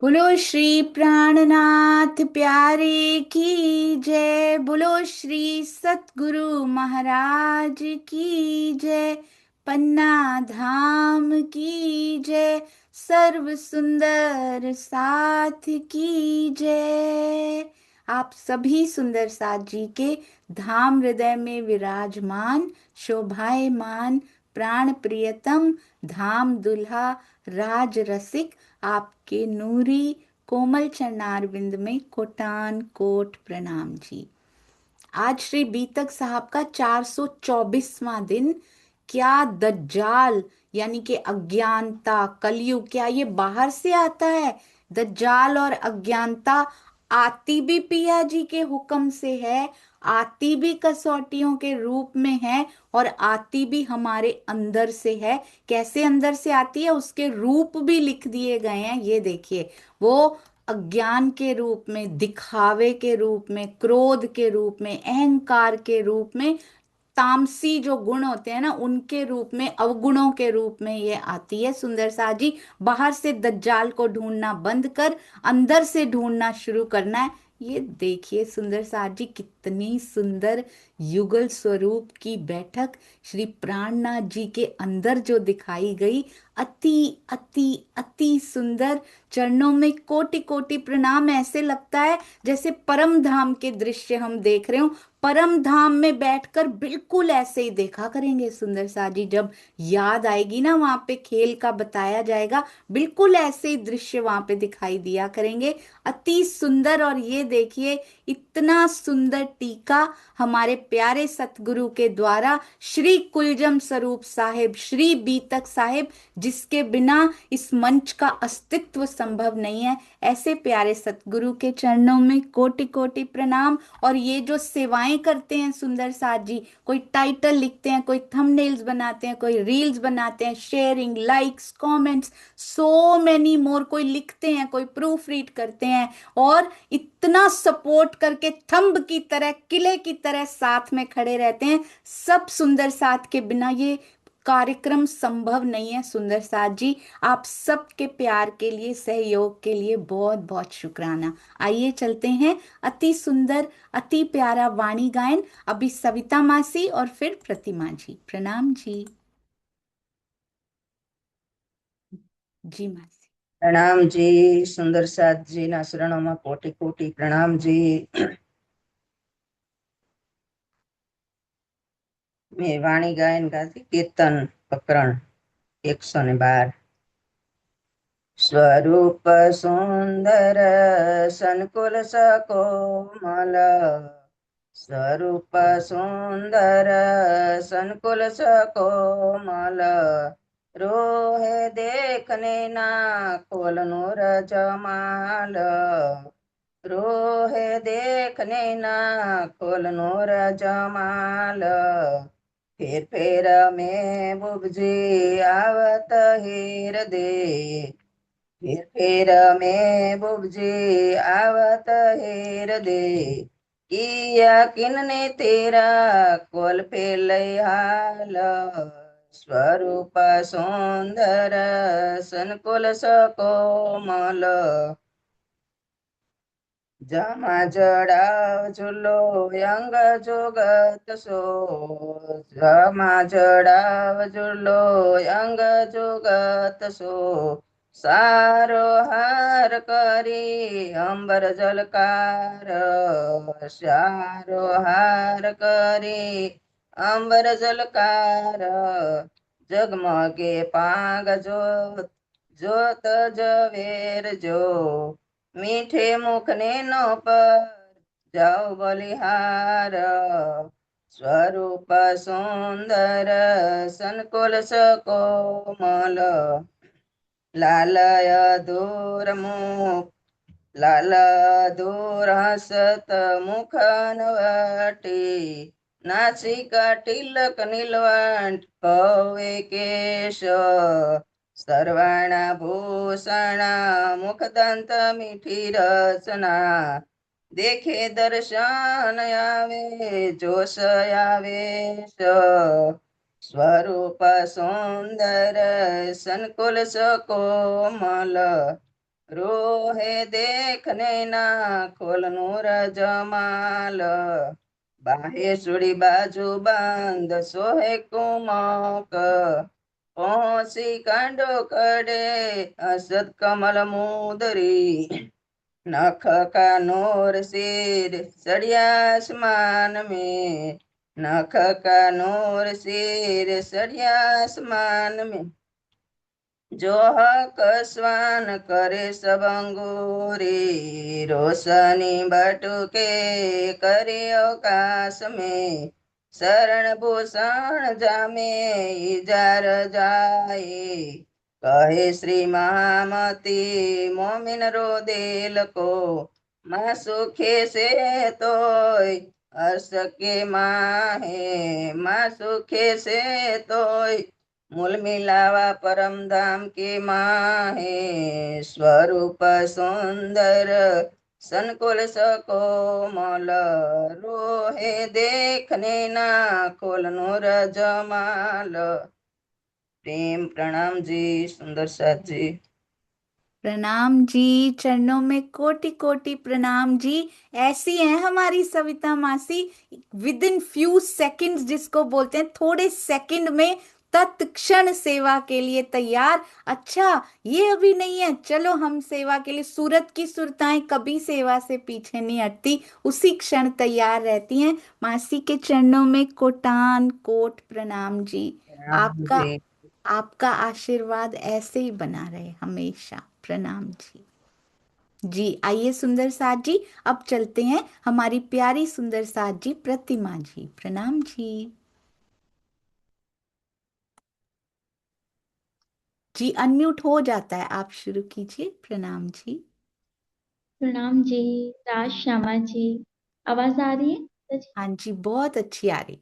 बोलो श्री प्राणनाथ प्यारे की जय। बोलो श्री सतगुरु महाराज की जय। पन्ना धाम की जय। सर्व सुंदर साथ की जय। आप सभी सुंदर साथ जी के धाम हृदय में विराजमान शोभायमान प्राण प्रियतम धाम दुल्हा राज रसिक आपके नूरी कोमल चरणारविंद में कोटान कोट प्रणाम जी। आज श्री बीतक साहब का 424वां दिन। क्या दज्जाल यानी कि अज्ञानता कलयुग, क्या ये बाहर से आता है? दज्जाल और अज्ञानता आती भी पिया जी के हुक्म से है, आती भी कसौटियों के रूप में है और आती भी हमारे अंदर से है। कैसे अंदर से आती है उसके रूप भी लिख दिए गए हैं, ये देखिए। वो अज्ञान के रूप में, दिखावे के रूप में, क्रोध के रूप में, अहंकार के रूप में, तामसी जो गुण होते हैं ना उनके रूप में, अवगुणों के रूप में ये आती है। सुंदर सा जी, बाहर से दज्जाल को ढूंढना बंद कर अंदर से ढूंढना शुरू करना है। ये देखिए सुंदर सा जी, कितनी सुंदर युगल स्वरूप की बैठक श्री प्राणनाथ जी के अंदर जो दिखाई गई। अति अति अति सुंदर। चरणों में कोटि कोटि प्रणाम। ऐसे लगता है जैसे परम धाम के दृश्य हम देख रहे हो। परम धाम में बैठकर बिल्कुल ऐसे ही देखा करेंगे सुंदर सा जी। जब याद आएगी ना, वहां पे खेल का बताया जाएगा, बिल्कुल ऐसे ही दृश्य वहां पे दिखाई दिया करेंगे। अति सुंदर। और ये देखिए, इतना सुंदर टीका हमारे प्यारे सतगुरु के द्वारा श्री कुलजम स्वरूप साहिब, श्री बीतक साहिब, जिसके बिना इस मंच का अस्तित्व संभव नहीं है। ऐसे प्यारे सतगुरु के चरणों में कोटि कोटि प्रणाम। और ये जो सेवाएं करते हैं सुंदर साथ जी, कोई टाइटल लिखते हैं, कोई थंबनेल्स बनाते हैं, कोई रील्स बनाते हैं, sharing, likes, comments, so many more, कोई लिखते हैं, कोई प्रूफ रीड करते हैं, और इतना सपोर्ट करके थंब की तरह, किले की तरह साथ में खड़े रहते हैं। सब सुंदर साथ के बिना ये कार्यक्रम संभव नहीं है। सुंदर साथ जी, आप सबके प्यार के लिए, सहयोग के लिए बहुत बहुत शुक्राना। आइए चलते हैं अति सुंदर अति प्यारा वाणी गायन। अभी सविता मासी और फिर प्रतिमा जी। प्रणाम जी। जी मासी। प्रणाम जी। सुंदर साथ जी ना शरणों में कोटि कोटि प्रणाम जी। मैं वाणी गायन गाती कीर्तन प्रकरण 112। स्वरूप सुंदर संकुल सकोमल, स्वरूप सुंदर संकुल सकोमल, रोहे देखने ना खोल नूर जमाल, रोहे देखने ना खोल नूर जमाल, फिर में बुबजी आवत हीर दे, फिर में बुबजी आवत हीर दे, किया किनने तेरा कोल फेल हाल, स्वरूप सुंदर संकुल सकोमल, जामा जड़ाव झूलो अंग जोगत सो, जामा जड़ाव झूलो अंग जोगत सो, सारो हार करी अंबर जलकार, सारो हार करी अंबर जलकार, जगमगे पाग जोत जोत जवेर जो, मीठे मुख ने नो पर जाओ बलिहार, स्वरूप सुंदर संकुल सकोमल, लालय दूर मुख लाल दूर हसत मुख नवटी, नासिका टिलक नीलवंट कवे केश, सर्वाणभूषण मुखदंत मीठी रचना, देखे दर्शन आवे जोश आवेश, स्वरूप सुंदर संकुल सकोमल, रोहे देखने ना खोल नूर जमाल बाहे सुड़ी बाजू बंद सोहे कुमक पहुंची कांडो कड़े असद कमल मुदरी नख का नूर सिर सड़िया आसमान में नख का नूर सिर सड़िया आसमान में जोह कसवान करे सब अंगूरी रोशनी बटुके करे अवकाश में शरण भूषण जामे इजार जाए कहे श्री महामती मोमिन रो दिल को माँ सुखे से तोय हर्ष के माहे माँ सुखे से तोय मूल मिलावा परम धाम के माहे स्वरूप सुंदर संकुल सकोमल रोहे देखने ना खोल नूर जमाल। प्रेम प्रणाम जी सुंदर साथ जी। प्रणाम जी, चरणों में कोटि कोटि प्रणाम जी। ऐसी हैं हमारी सविता मासी, विद इन फ्यू सेकंड्स जिसको बोलते हैं, थोड़े सेकंड में तत्क्षण सेवा के लिए तैयार। अच्छा, ये अभी नहीं है, चलो हम सेवा के लिए। सूरत की सुरताएं कभी सेवा से पीछे नहीं हटती, उसी क्षण तैयार रहती हैं। मासी के चरणों में कोटान कोट प्रणाम जी। प्रणाम आपका जी। आपका आशीर्वाद ऐसे ही बना रहे हमेशा। प्रणाम जी। जी आइए सुंदर साथ जी, अब चलते हैं हमारी प्यारी सुंदर साथ जी प्रतिमा जी। प्रणाम जी। जी अनम्यूट हो जाता है, आप शुरू कीजिए। प्रणाम जी। प्रणाम जी। राज श्यामा जी, आवाज आ रही है जी? हाँ जी, बहुत अच्छी आ रही।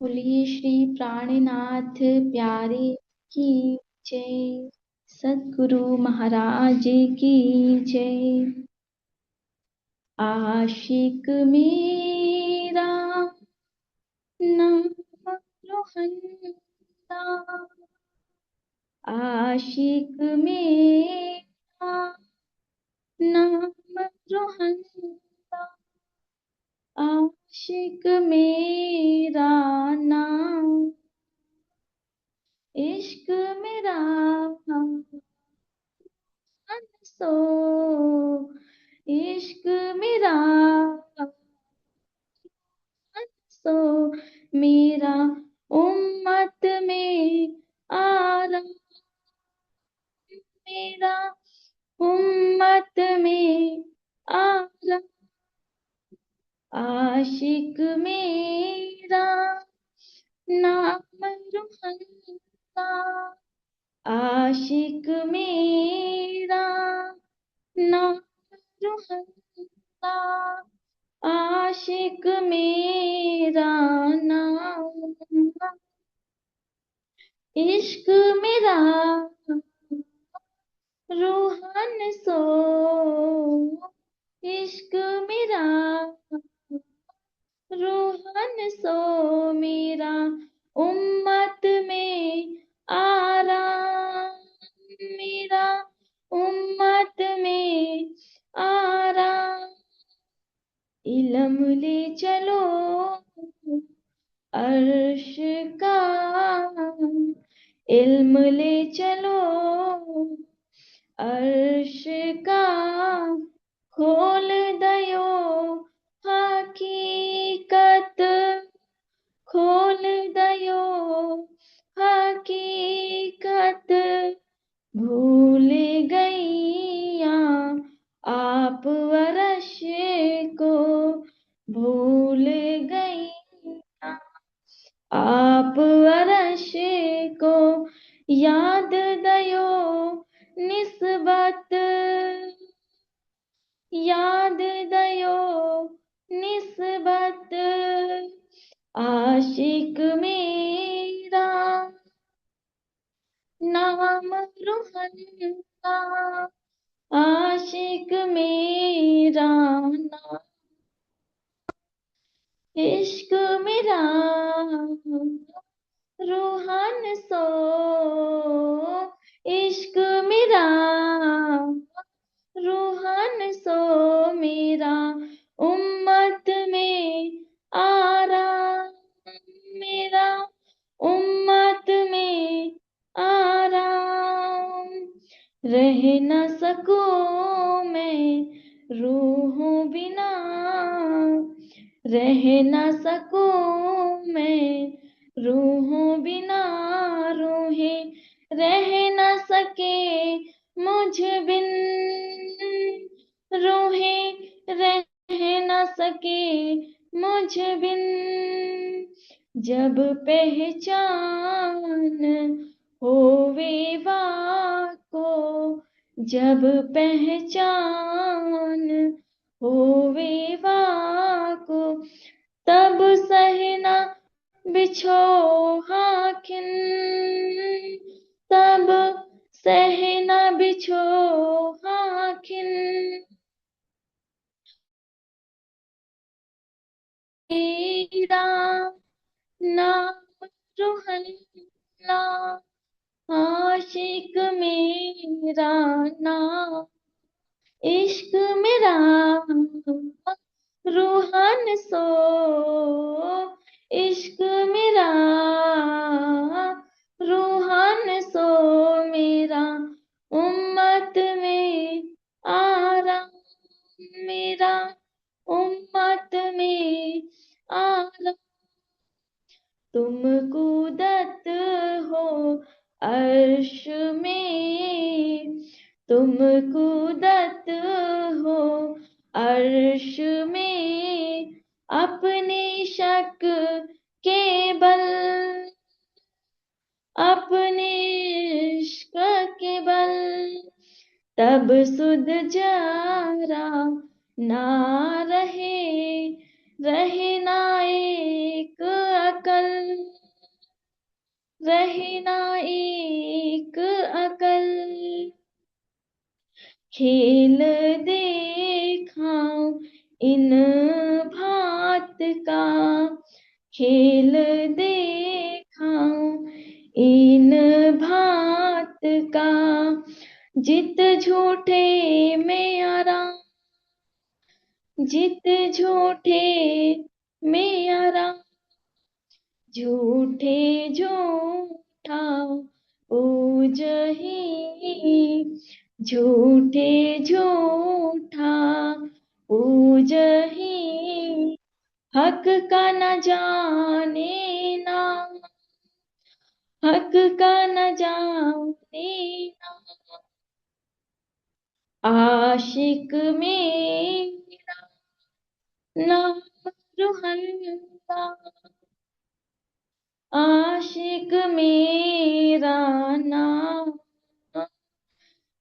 बोलिए श्री प्राणनाथ प्यारे की जय, सद्गुरु महाराज की जय। आशिक मेरा नाम रोहनदा, आशिक मेरा नाम रोहनदा, आशिक मेरा नाम, इश्क मेरा सो, इश्क मेरा सो, मेरा उम्मत में आरा, मेरा उम्मत में आरा, आशिक मेरा नाम रुहन्ना, आशिक मेरा नाम रुहन्ना, आशिक मेरा नाम, इश्क मेरा रूहन सो, इश्क मेरा रूहन सो, मेरा उम्मत में आराम, मेरा उम्मत में आराम, इल्म ले चलो अर्श का, इल्म ले चलो अर्श का, खोल दयो हकीकत, खोल दयो हकीकत, भूल गईया आप वरश को, भूल गईया आप वरश को, याद दयो निस्बत, याद दयो निस्बत, आशिक मेरा नाम रुहन्ना, आशिक मेरा नाम, इश्क मेरा रूहान सो इश्क मेरा, रूहान सो मेरा, उम्मत में आराम मेरा, उम्मत में आराम। रह न सकूं मैं रूहों बिना, रह न सकूं मैं रूहों बिना, रूहें रह न सके मुझ बिन, रूहें रह न सके मुझ बिन। जब पहचान होवे वाको, जब पहचान होवे वाको, तब सहना बिछो हाकिन, तब सहना बिछो हाकिन। तेरा नाम रुहल्ला, आशिक मेरा नाम, इश्क मेरा रूहान सो, इश्क मेरा रूहान सो मेरा, उम्मत में आराम मेरा, उम्मत में आराम। तुम कूदत हो अर्श में, तुम कूदत हो अर्श में, अपने शक के बल, अपने इश्क के बल। तब सुध जरा ना रहे, रहे ना एक अकल, रहे ना एक अकल। खेल देखाऊं इन भात का, खेल देखाऊं इन भात का, जित झूठे में आराम, जित झूठे में आराम। झूठे झूठा पूजही, झूठे झूठा पूजही, हक का न जाने ना, हक का न जाने ना। आशिक मेरा नाम रुहल्ला, आशिक मेरा नाम,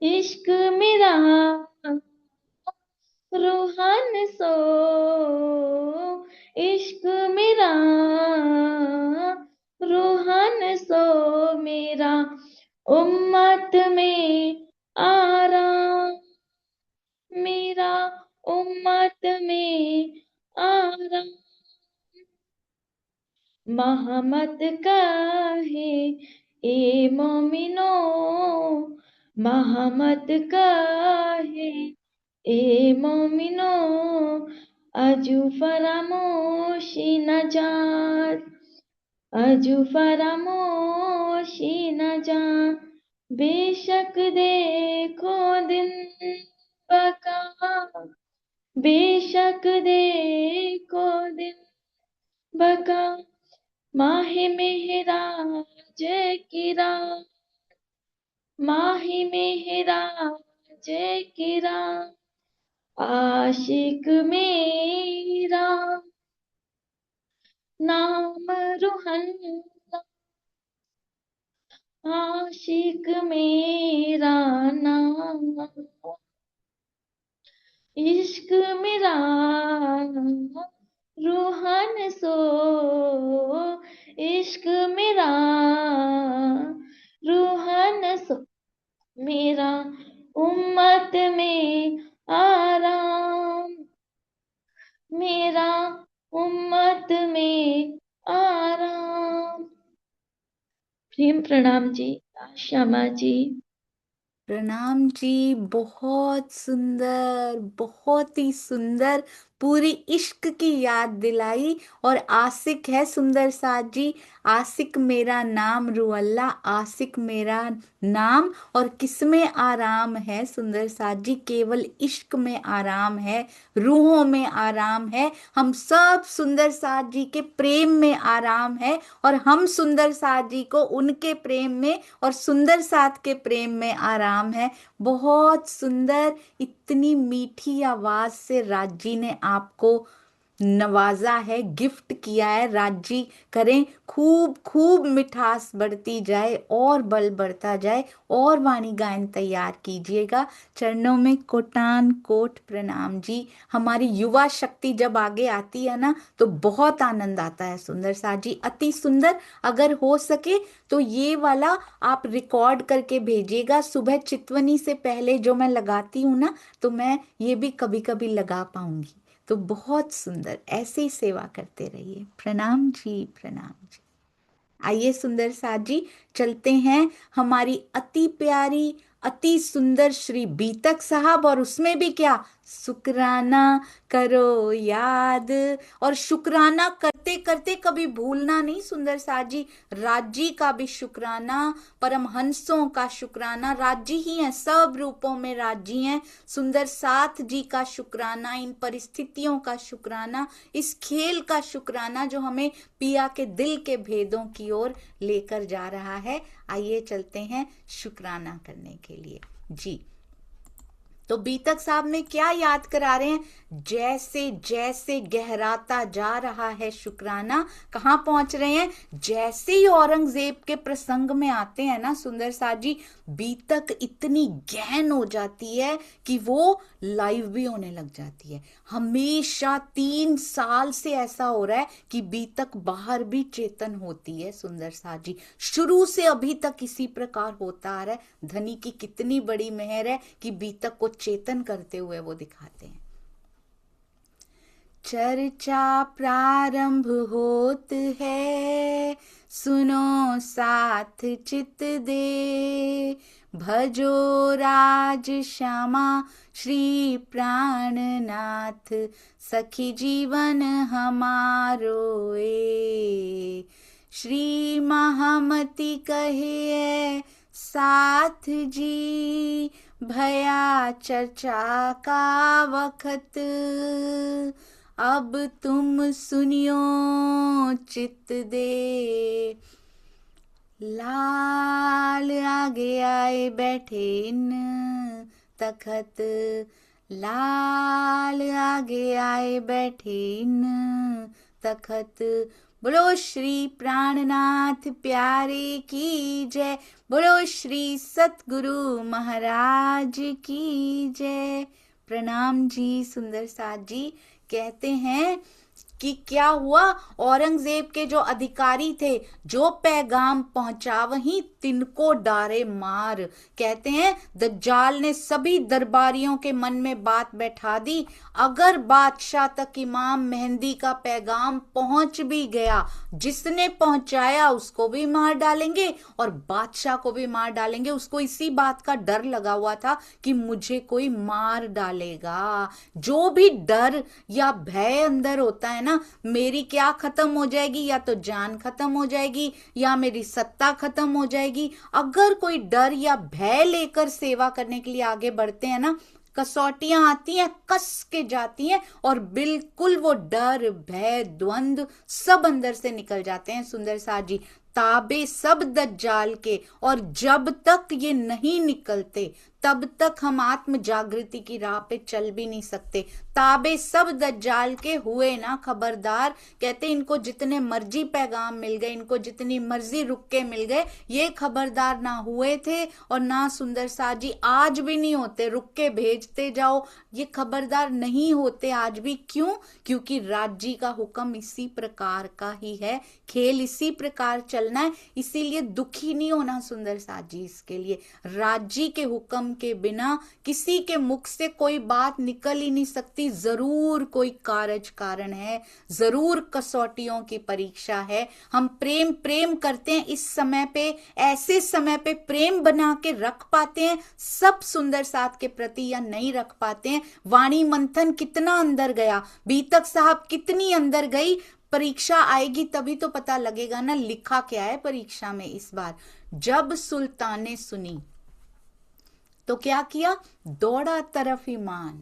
इश्क मेरा रूहान सो, इश्क मेरा रूहान सो मेरा, उम्मत में आराम मेरा, उम्मत में आराम। महमत कहे ए मोमिनो, महमत कहे ए मोमिनो, अजू फरामोशी न जात, अजू फरामोशी न जा। बेशक देखो दिन बका, बेशक देखो दिन बका, माहे मेहराज की रात, माहे मेहराज की रात। आशिक मेरा नाम रुहल्ला, आशिक मेरा नाम, इश्क मेरा रूहान सो, इश्क मेरा रूहान सो मेरा, उम्मत में आराम मेरा, उम्मत में आराम। प्रेम प्रणाम जी। श्यामा जी। प्रणाम जी। बहुत सुंदर, बहुत ही सुंदर, पूरी इश्क की याद दिलाई। और आशिक है सुंदर साथ जी। आशिक मेरा नाम रुअल्ला, आशिक मेरा नाम। और किसमें आराम है सुंदर साथ जी? केवल इश्क में आराम है, रूहों में आराम है। हम सब सुंदर साथ जी के प्रेम में आराम है, और हम सुंदर साथ जी को उनके प्रेम में और सुंदर साथ के प्रेम में आराम है। बहुत सुंदर, इतनी मीठी आवाज से राज जी ने आपको नवाजा है, गिफ्ट किया है। राज जी करें खूब खूब मिठास बढ़ती जाए और बल बढ़ता जाए, और वाणी गायन तैयार कीजिएगा। चरणों में कोटान कोट प्रणाम जी। हमारी युवा शक्ति जब आगे आती है ना, तो बहुत आनंद आता है सुंदर साथ जी। अति सुंदर। अगर हो सके तो ये वाला आप रिकॉर्ड करके भेजिएगा। सुबह चितवनी से पहले जो मैं लगाती हूँ ना, तो मैं ये भी कभी कभी लगा पाऊंगी। तो बहुत सुंदर, ऐसे ही सेवा करते रहिए। प्रणाम जी, प्रणाम जी। आइए सुंदर साथ जी, चलते हैं हमारी अति प्यारी, अति सुंदर श्री बीतक साहब। और उसमें भी क्या, शुक्राना करो याद। और शुक्राना करते करते कभी भूलना नहीं सुंदर साथ जी। राजी का भी शुक्राना, परमहंसों का शुक्राना। राजी ही हैं, सब रूपों में राजी हैं। सुंदर साथ जी का शुक्राना, इन परिस्थितियों का शुक्राना, इस खेल का शुक्राना जो हमें पिया के दिल के भेदों की ओर लेकर जा रहा है। आइए चलते हैं शुक्राना करने के लिए जी। तो बीतक साहब में क्या याद करा रहे हैं? जैसे जैसे गहराता जा रहा है शुक्राना, कहाँ पहुंच रहे हैं? जैसे ही औरंगजेब के प्रसंग में आते हैं ना सुंदर साथ जी, बीतक इतनी गहन हो जाती है कि वो लाइव भी होने लग जाती है। हमेशा 3 साल से ऐसा हो रहा है कि बीतक बाहर भी चेतन होती है सुंदर साथ जी। शुरू से अभी तक इसी प्रकार होता आ रहा है। धनी की कितनी बड़ी मेहर है कि बीतक को चेतन करते हुए वो दिखाते हैं। चर्चा प्रारंभ होत है, सुनो साथ चित दे। भजो राज श्यामा श्री प्राणनाथ, सखी जीवन हमारो ए। श्री महामती कहे साथ जी, भया चर्चा का वक्त। अब तुम सुनियो चित दे। लाल आगे आए बैठे इन तखत, लाल आगे आए बैठे इन तखत। बोलो श्री प्राणनाथ प्यारे की जय, बोलो श्री सतगुरु महाराज की जय। प्रणाम जी सुंदर साथ जी। कहते हैं कि क्या हुआ, औरंगजेब के जो अधिकारी थे, जो पैगाम पहुंचा वहीं तिनको डारे मार। कहते हैं दज्जाल ने सभी दरबारियों के मन में बात बैठा दी, अगर बादशाह तक इमाम मेहंदी का पैगाम पहुंच भी गया, जिसने पहुंचाया उसको भी मार डालेंगे और बादशाह को भी मार डालेंगे। उसको इसी बात का डर लगा हुआ था कि मुझे कोई मार डालेगा। जो भी डर या भय अंदर होता है ना, मेरी क्या खत्म हो जाएगी, या तो जान खत्म हो जाएगी या मेरी सत्ता खत्म हो जाएगी। अगर कोई डर या भय लेकर सेवा करने के लिए आगे बढ़ते हैं ना, कसौटियां आती हैं, कस के जाती हैं, और बिल्कुल वो डर भय द्वंद्व सब अंदर से निकल जाते हैं सुंदर साथ जी। ताबे सब दज्जाल के, और जब तक ये नहीं निकलते तब तक हम आत्म जागृति की राह पे चल भी नहीं सकते। ताबे सब दज्जाल के हुए ना खबरदार। कहते इनको जितने मर्जी पैगाम मिल गए, इनको जितनी मर्जी रुक्के मिल गए, ये खबरदार ना हुए थे और ना सुंदर साथ जी आज भी नहीं होते। रुक्के भेजते जाओ, ये खबरदार नहीं होते आज भी। क्यों? क्योंकि राज्य का हुक्म इसी प्रकार का ही है, खेल इसी प्रकार चलना है। इसीलिए दुखी नहीं होना सुंदर साथ जी। इसके लिए राज्य के हुक्म नियम के बिना किसी के मुख से कोई बात निकल ही नहीं सकती। जरूर कोई कारज कारण है, जरूर कसौटियों की परीक्षा है। हम प्रेम प्रेम करते हैं, इस समय पे, ऐसे समय पे प्रेम बना के रख पाते हैं सब सुंदर साथ के प्रति या नहीं रख पाते हैं। वाणी मंथन कितना अंदर गया, बीतक साहब कितनी अंदर गई। परीक्षा आएगी तभी तो पता लगेगा ना लिखा क्या है परीक्षा में इस बार। जब सुल्तान ने सुनी तो क्या किया, दौड़ा तरफ ईमान।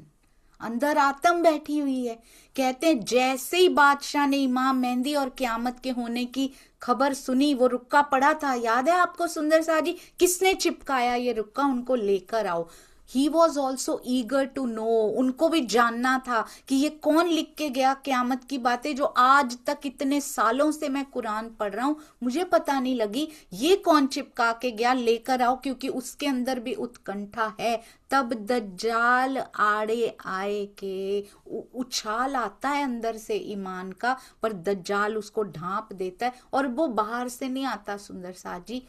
अंदर आत्म बैठी हुई है। कहते हैं जैसे ही बादशाह ने इमाम मेहंदी और क्यामत के होने की खबर सुनी, वो रुक्का पड़ा था, याद है आपको सुंदर साह जी, किसने चिपकाया ये रुक्का, उनको लेकर आओ। He was also eager to know, उनको भी जानना था कि ये कौन लिख के गया क्यामत की बातें जो आज तक इतने सालों से मैं कुरान पढ़ रहा हूं, मुझे पता नहीं लगी, ये कौन चिपका के गया, लेकर आओ, क्योंकि उसके अंदर भी उत्कंठा है। तब दज्जाल आड़े आए के उछाल आता है अंदर से ईमान का, पर दज्जाल उसको ढांप देता है। और वो बाहर से नहीं आता सुंदर साह जी,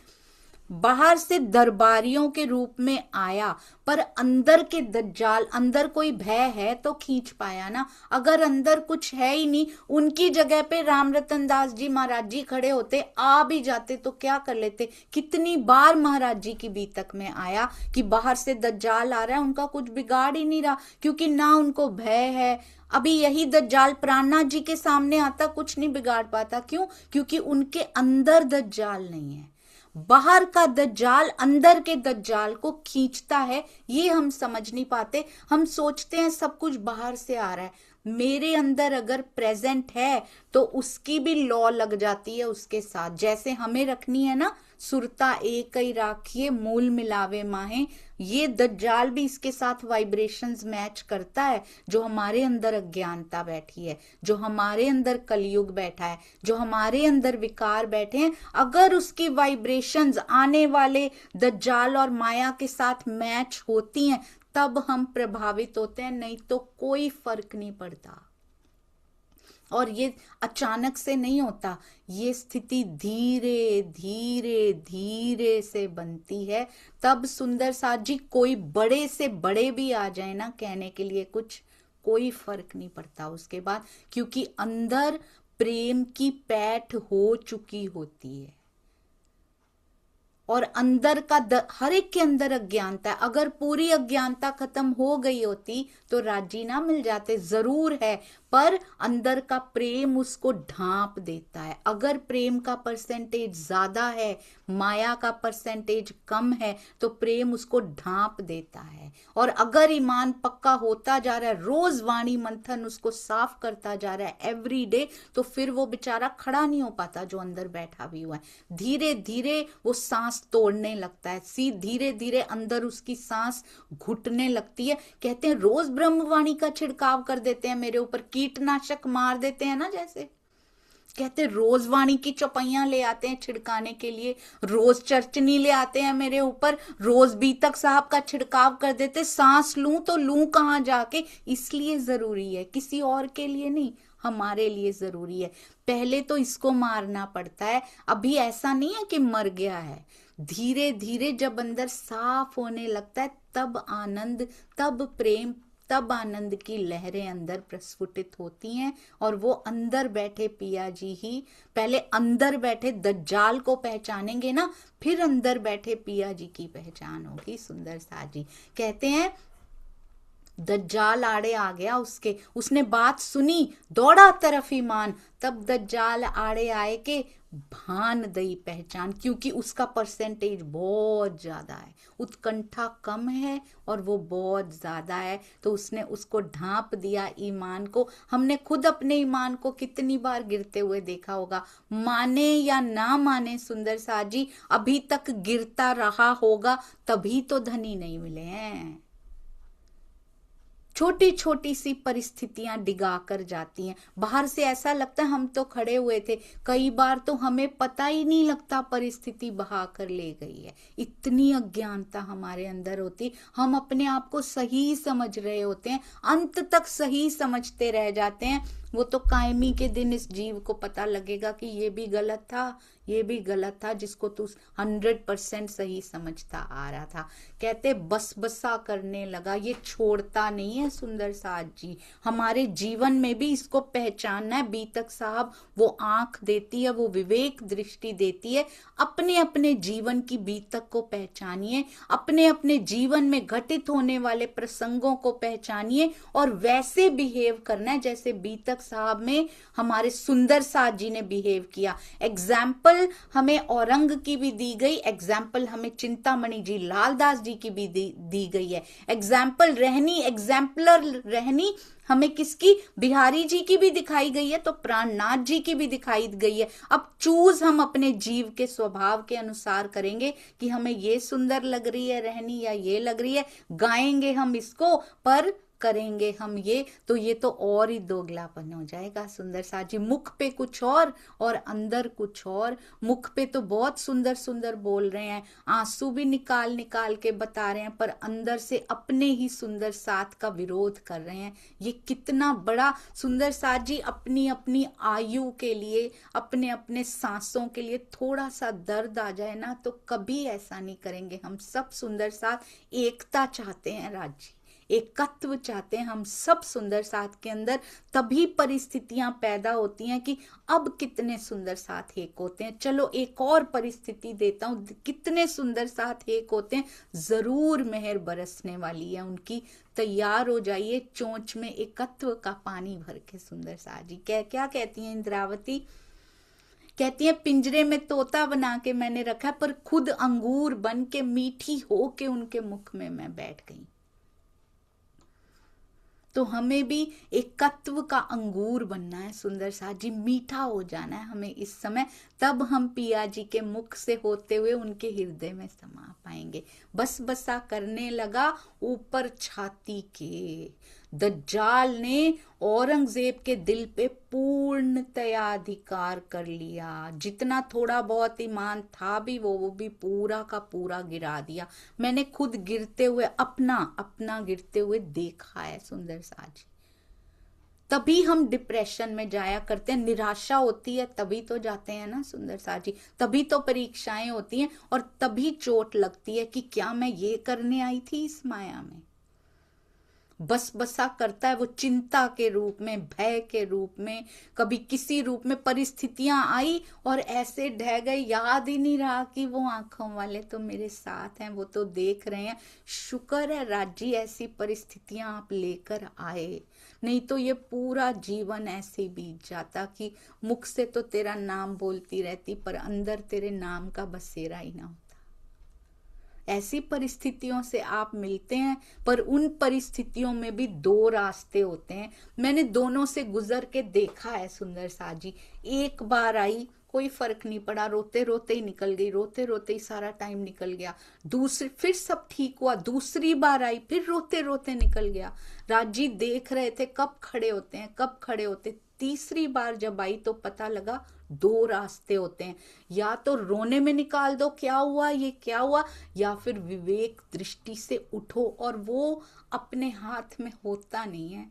बाहर से दरबारियों के रूप में आया, पर अंदर के दज्जाल, अंदर कोई भय है तो खींच पाया ना। अगर अंदर कुछ है ही नहीं, उनकी जगह पे राम रतन दास जी महाराज जी खड़े होते, आ भी जाते तो क्या कर लेते। कितनी बार महाराज जी की बीतक में आया कि बाहर से दज्जाल आ रहा है, उनका कुछ बिगाड़ ही नहीं रहा, क्योंकि ना उनको भय है। अभी यही दज्जाल प्राणनाथ जी के सामने आता, कुछ नहीं बिगाड़ पाता। क्यों? क्योंकि उनके अंदर दज्जाल नहीं है। बाहर का दज्जाल अंदर के दज्जाल को खींचता है, ये हम समझ नहीं पाते। हम सोचते हैं सब कुछ बाहर से आ रहा है, मेरे अंदर अगर प्रेजेंट है तो उसकी भी लॉ लग जाती है उसके साथ। जैसे हमें रखनी है ना, सुरता एक ही राखिए मूल मिलावे माहे, ये दज्जाल भी इसके साथ वाइब्रेशंस मैच करता है। जो हमारे अंदर अज्ञानता बैठी है, जो हमारे अंदर कलयुग बैठा है, जो हमारे अंदर विकार बैठे हैं, अगर उसकी वाइब्रेशंस आने वाले दज्जाल और माया के साथ मैच होती हैं तब हम प्रभावित होते हैं, नहीं तो कोई फर्क नहीं पड़ता। और ये अचानक से नहीं होता, ये स्थिति धीरे धीरे धीरे से बनती है। तब सुंदर साथ जी कोई बड़े से बड़े भी आ जाए ना कहने के लिए कुछ, कोई फर्क नहीं पड़ता उसके बाद, क्योंकि अंदर प्रेम की पैठ हो चुकी होती है। और अंदर का हर एक के अंदर अज्ञानता है। अगर पूरी अज्ञानता खत्म हो गई होती तो राजी ना मिल जाते, जरूर है, पर अंदर का प्रेम उसको ढांप देता है। अगर प्रेम का परसेंटेज ज्यादा है, माया का परसेंटेज कम है, तो प्रेम उसको ढांप देता है। और अगर ईमान पक्का होता जा रहा है, रोज वाणी मंथन उसको साफ करता जा रहा है एवरी डे, तो फिर वो बेचारा खड़ा नहीं हो पाता जो अंदर बैठा भी हुआ है। धीरे धीरे वो सांस तोड़ने लगता है, धीरे धीरे अंदर उसकी सांस घुटने लगती है। कहते हैं रोज ब्रह्मवाणी का छिड़काव कर देते हैं मेरे ऊपर, कीटनाशक मार देते हैं ना, जैसे कहते रोज वाणी की चौपाइयां ले आते हैं छिड़काने के लिए, रोज चर्चनी ले आते हैं मेरे ऊपर, रोज बीतक साहब का छिड़काव कर देते। सांस लूं तो लूं कहां जाके, इसलिए जरूरी है, किसी और के लिए नहीं, हमारे लिए जरूरी है। पहले तो इसको मारना पड़ता है। अभी ऐसा नहीं है कि मर गया है, धीरे धीरे जब अंदर साफ होने लगता है तब आनंद, तब प्रेम, तब आनंद की लहरें अंदर प्रस्फुटित होती हैं। और वो अंदर बैठे पिया जी ही, पहले अंदर बैठे दज्जाल को पहचानेंगे ना, फिर अंदर बैठे पिया जी की पहचान होगी। सुंदर साह जी कहते हैं दज्जाल आड़े आ गया उसके, उसने बात सुनी, दौड़ा तरफ ईमान। तब दज्जाल आड़े आए के भान दई पहचान, क्योंकि उसका परसेंटेज बहुत ज्यादा है, उत्कंठा कम है और वो बहुत ज्यादा है, तो उसने उसको ढांप दिया ईमान को। हमने खुद अपने ईमान को कितनी बार गिरते हुए देखा होगा, माने या ना माने सुंदर साह जी, अभी तक गिरता रहा होगा, तभी तो धनी नहीं मिले हैं। छोटी छोटी सी परिस्थितियां डिगा कर जाती हैं। बाहर से ऐसा लगता है हम तो खड़े हुए थे, कई बार तो हमें पता ही नहीं लगता परिस्थिति बहा कर ले गई है। इतनी अज्ञानता हमारे अंदर होती, हम अपने आप को सही समझ रहे होते हैं, अंत तक सही समझते रह जाते हैं। वो तो कायमी के दिन इस जीव को पता लगेगा कि ये भी गलत था, ये भी गलत था, जिसको तू 100% सही समझता आ रहा था। कहते बस बसा करने लगा, ये छोड़ता नहीं है सुंदर साथ जी। हमारे जीवन में भी इसको पहचानना है। बीतक साहब वो आंख देती है, वो विवेक दृष्टि देती है। अपने अपने जीवन की बीतक को पहचानिए, अपने अपने जीवन में घटित होने वाले प्रसंगों को पहचानिए और वैसे बिहेव करना है जैसे बीतक साहब में हमारे सुंदर साथ जी ने बिहेव किया। एग्जाम्पल हमें औरंग की भी दी गई, एग्जाम्पल हमें चिंतामणि जी लालदास जी की भी दी गई है। एग्जाम्पल रहनी, एग्जाम्पलर रहनी हमें किसकी, बिहारी जी की भी दिखाई गई है, तो प्राणनाथ जी की भी दिखाई गई है। अब चूज हम अपने जीव के स्वभाव के अनुसार करेंगे कि हमें ये सुंदर लग रही है रहनी या ये लग रही है, गाएंगे हम इसको पर करेंगे हम ये, तो ये तो और ही दोगलापन हो जाएगा। सुंदर साथ जी मुख पे कुछ और अंदर कुछ और। मुख पे तो बहुत सुंदर सुंदर बोल रहे हैं, आंसू भी निकाल निकाल के बता रहे हैं, पर अंदर से अपने ही सुंदर साथ का विरोध कर रहे हैं। ये कितना बड़ा सुंदर साथ जी अपनी अपनी आयु के लिए, अपने अपने सांसों के लिए थोड़ा सा दर्द आ जाए ना तो कभी ऐसा नहीं करेंगे। हम सब सुंदर साथ एकता चाहते हैं राज जी, एकत्व चाहते हैं हम सब सुंदर साथ के अंदर। तभी परिस्थितियां पैदा होती हैं कि अब कितने सुंदर साथ एक होते हैं। चलो एक और परिस्थिति देता हूं, कितने सुंदर साथ एक होते हैं, जरूर मेहर बरसने वाली है उनकी। तैयार हो जाइए, चोंच में एकत्व का पानी भर के। सुंदर साथ जी क्या कहती हैं इंद्रावती, कहती है पिंजरे में तोता बना के मैंने रखा, पर खुद अंगूर बन के मीठी हो के उनके मुख में मैं बैठ गई। तो हमें भी एकत्व का अंगूर बनना है सुंदर साथ जी, मीठा हो जाना है हमें इस समय, तब हम पिया जी के मुख से होते हुए उनके हृदय में समा पाएंगे। बस बसा करने लगा ऊपर छाती के, दज्जाल ने औरंगजेब के दिल पे पूर्णतया अधिकार कर लिया। जितना थोड़ा बहुत ईमान था भी वो भी पूरा का पूरा गिरा दिया। मैंने खुद गिरते हुए अपना गिरते हुए देखा है सुंदर साथ जी। तभी हम डिप्रेशन में जाया करते हैं, निराशा होती है तभी तो जाते हैं ना सुंदर साथ जी, तभी तो परीक्षाएं होती हैं और तभी चोट लगती है कि क्या मैं ये करने आई थी इस माया में। बस बसा करता है वो चिंता के रूप में, भय के रूप में, कभी किसी रूप में परिस्थितियां आई और ऐसे ढह गए, याद ही नहीं रहा कि वो आंखों वाले तो मेरे साथ हैं, वो तो देख रहे हैं। शुक्र है राजी ऐसी परिस्थितियां आप लेकर आए, नहीं तो ये पूरा जीवन ऐसे बीत जाता कि मुख से तो तेरा नाम बोलती रहती पर अंदर तेरे नाम का बसेरा ही ना होता। ऐसी परिस्थितियों से आप मिलते हैं, पर उन परिस्थितियों में भी दो रास्ते होते हैं। मैंने दोनों से गुजर के देखा है सुंदर साथ जी। एक बार आई, कोई फर्क नहीं पड़ा, रोते रोते ही निकल गई, रोते रोते ही सारा टाइम निकल गया। दूसरी फिर सब ठीक हुआ, दूसरी बार आई, फिर रोते रोते निकल गया। राजी देख रहे थे कब खड़े होते हैं, कब खड़े होते। तीसरी बार जब आई तो पता लगा दो रास्ते होते हैं, या तो रोने में निकाल दो क्या हुआ ये क्या हुआ, या फिर विवेक दृष्टि से उठो। और वो अपने हाथ में होता नहीं है,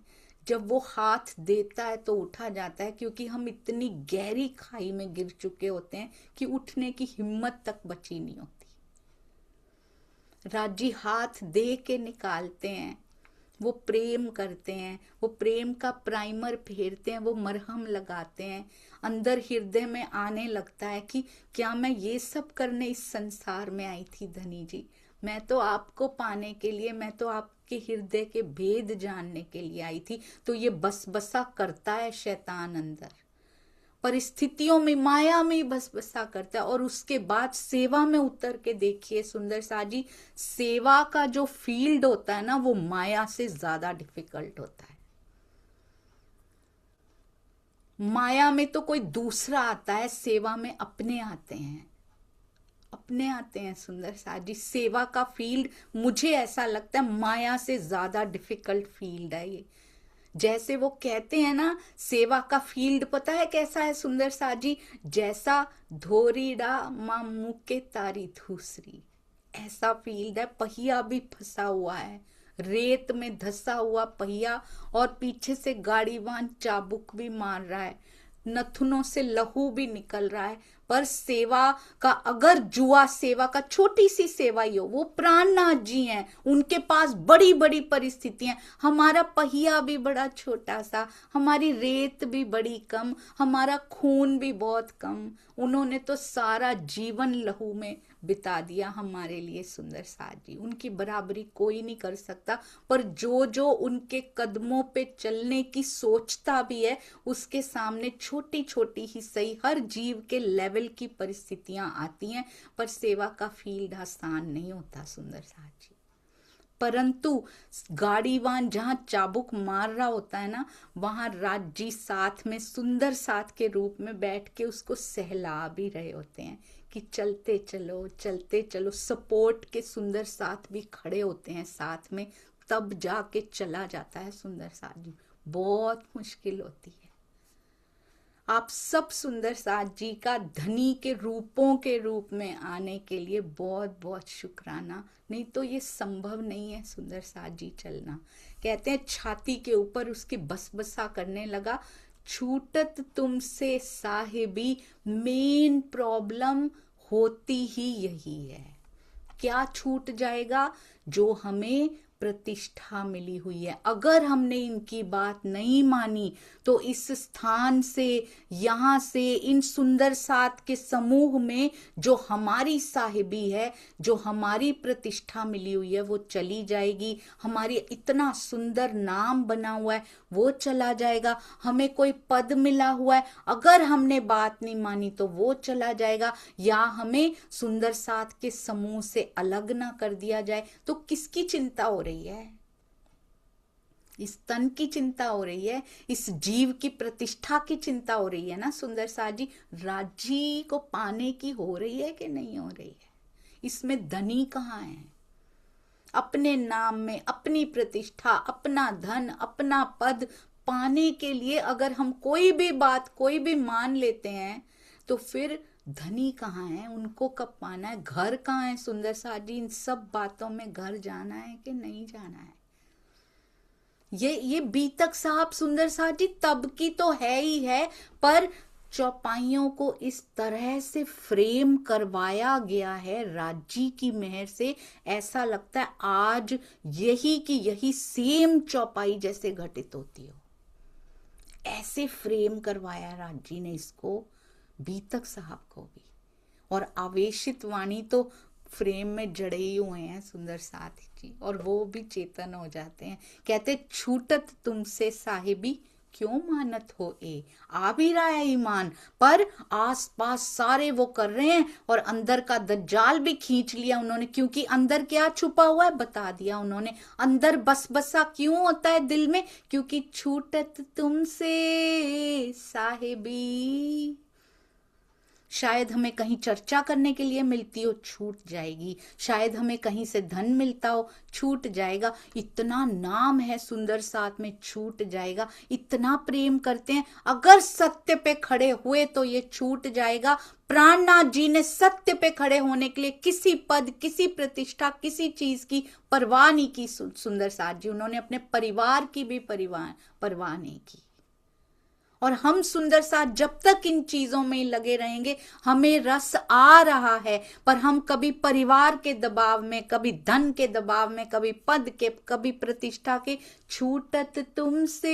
जब वो हाथ देता है तो उठा जाता है, क्योंकि हम इतनी गहरी खाई में गिर चुके होते हैं कि उठने की हिम्मत तक बची नहीं होती। राजी हाथ दे के निकालते हैं, वो प्रेम करते हैं, वो प्रेम का प्राइमर फेरते हैं, वो मरहम लगाते हैं। अंदर हृदय में आने लगता है कि क्या मैं ये सब करने इस संसार में आई थी धनी जी, मैं तो आपको पाने के लिए, मैं तो आपके हृदय के भेद जानने के लिए आई थी। तो ये बस बसा करता है शैतान अंदर, परिस्थितियों में, माया में बस बसा करता है। और उसके बाद सेवा में उतर के देखिए सुंदर साथ जी, सेवा का जो फील्ड होता है ना वो माया से ज्यादा डिफिकल्ट होता है। माया में तो कोई दूसरा आता है, सेवा में अपने आते हैं, अपने आते हैं सुंदर साथ जी। सेवा का फील्ड मुझे ऐसा लगता है माया से ज्यादा डिफिकल्ट फील्ड है ये। जैसे वो कहते हैं ना, सेवा का फील्ड पता है कैसा है सुंदर साथ जी, जैसा धोरीडा मां मुके तारी धूसरी, ऐसा फील्ड है। पहिया भी फंसा हुआ है, रेत में धंसा हुआ पहिया और पीछे से गाड़ीवान चाबुक भी मार रहा है, नथुनों से लहू भी निकल रहा है, पर सेवा का अगर जुआ सेवा का छोटी सी सेवा ही हो, वो प्राणनाथ जी हैं, उनके पास बड़ी बड़ी परिस्थितियां, हमारा पहिया भी बड़ा छोटा सा, हमारी रेत भी बड़ी कम, हमारा खून भी बहुत कम, उन्होंने तो सारा जीवन लहू में बिता दिया हमारे लिए। सुंदर साथ जी, उनकी बराबरी कोई नहीं कर सकता, पर जो जो उनके कदमों पे चलने की सोचता भी है, उसके सामने छोटी छोटी ही सही हर जीव के लेवल की परिस्थितियां आती हैं, पर सेवा का फील्ड आसान नहीं होता। सुंदर साथ जी, परंतु गाड़ीवान जहां चाबुक मार रहा होता है ना, वहां राजी साथ में सुंदर साथ के रूप में बैठ के उसको सहला भी रहे होते हैं कि चलते चलो चलते चलो। सपोर्ट के सुंदर साथ भी खड़े होते हैं साथ में, तब जाके चला जाता है सुंदर साथ जी। बहुत मुश्किल होती है। आप सब सुंदर साथ जी का धनी के रूपों के रूप में आने के लिए बहुत बहुत शुक्राना, नहीं तो ये संभव नहीं है सुंदर साथ जी चलना। कहते हैं छाती के ऊपर उसकी बसबसा करने लगा, छूटत तुमसे साहिबी, मेन प्रॉब्लम होती ही यही है। क्या छूट जाएगा? जो हमें प्रतिष्ठा मिली हुई है। अगर हमने इनकी बात नहीं मानी तो इस स्थान से, यहाँ से, इन सुंदर साथ के समूह में जो हमारी साहिबी है, जो हमारी प्रतिष्ठा मिली हुई है, वो चली जाएगी। हमारी इतना सुंदर नाम बना हुआ है वो चला जाएगा। हमें कोई पद मिला हुआ है, अगर हमने बात नहीं मानी तो वो चला जाएगा। या हमें सुंदर साथ के समूह से अलग ना कर दिया जाए तो किसकी चिंता हो रही है? इस तन की चिंता हो रही है, इस जीव की प्रतिष्ठा की चिंता हो रही है ना सुंदर साथ जी। राज्य को पाने की हो रही है कि नहीं हो रही है? इसमें धनी कहाँ है? अपने नाम में अपनी प्रतिष्ठा, अपना धन, अपना पद पाने के लिए अगर हम कोई भी बात, कोई भी मान लेते हैं तो फिर धनी कहाँ है? उनको कब पाना है? घर कहाँ है सुंदर साथ जी? इन सब बातों में घर जाना है कि नहीं जाना है? ये बीतक साहब सुंदर साथ जी तब की तो है ही है, पर चौपाइयों को इस तरह से फ्रेम करवाया गया है राज्य की मेहर से, ऐसा लगता है आज यही की यही सेम चौपाई जैसे घटित होती हो। ऐसे फ्रेम करवाया राज्य ने इसको, बीतक साहब को भी। और आवेशित वाणी तो फ्रेम में जड़े ही हुए हैं सुंदर साथ जी, और वो भी चेतन हो जाते हैं। कहते छूटत तुमसे साहिबी, क्यों मानत हो ए। आ भी रहा है ईमान, पर आस पास सारे वो कर रहे हैं, और अंदर का दज्जाल भी खींच लिया उन्होंने, क्योंकि अंदर क्या छुपा हुआ है बता दिया उन्होंने। अंदर बस बसा क्यों होता है दिल में? क्योंकि छूटत तुमसे साहिबी, शायद हमें कहीं चर्चा करने के लिए मिलती हो, छूट जाएगी। शायद हमें कहीं से धन मिलता हो, छूट जाएगा। इतना नाम है सुंदर साथ में, छूट जाएगा। इतना प्रेम करते हैं, अगर सत्य पे खड़े हुए तो ये छूट जाएगा। प्राणनाथ जी ने सत्य पे खड़े होने के लिए किसी पद, किसी प्रतिष्ठा, किसी चीज की परवाह नहीं की सुंदर साथ जी। उन्होंने अपने परिवार की भी परवाह नहीं की। और हम सुंदर साथ जब तक इन चीजों में लगे रहेंगे, हमें रस आ रहा है, पर हम कभी परिवार के दबाव में, कभी धन के दबाव में, कभी पद के, कभी प्रतिष्ठा के। छूटत तुमसे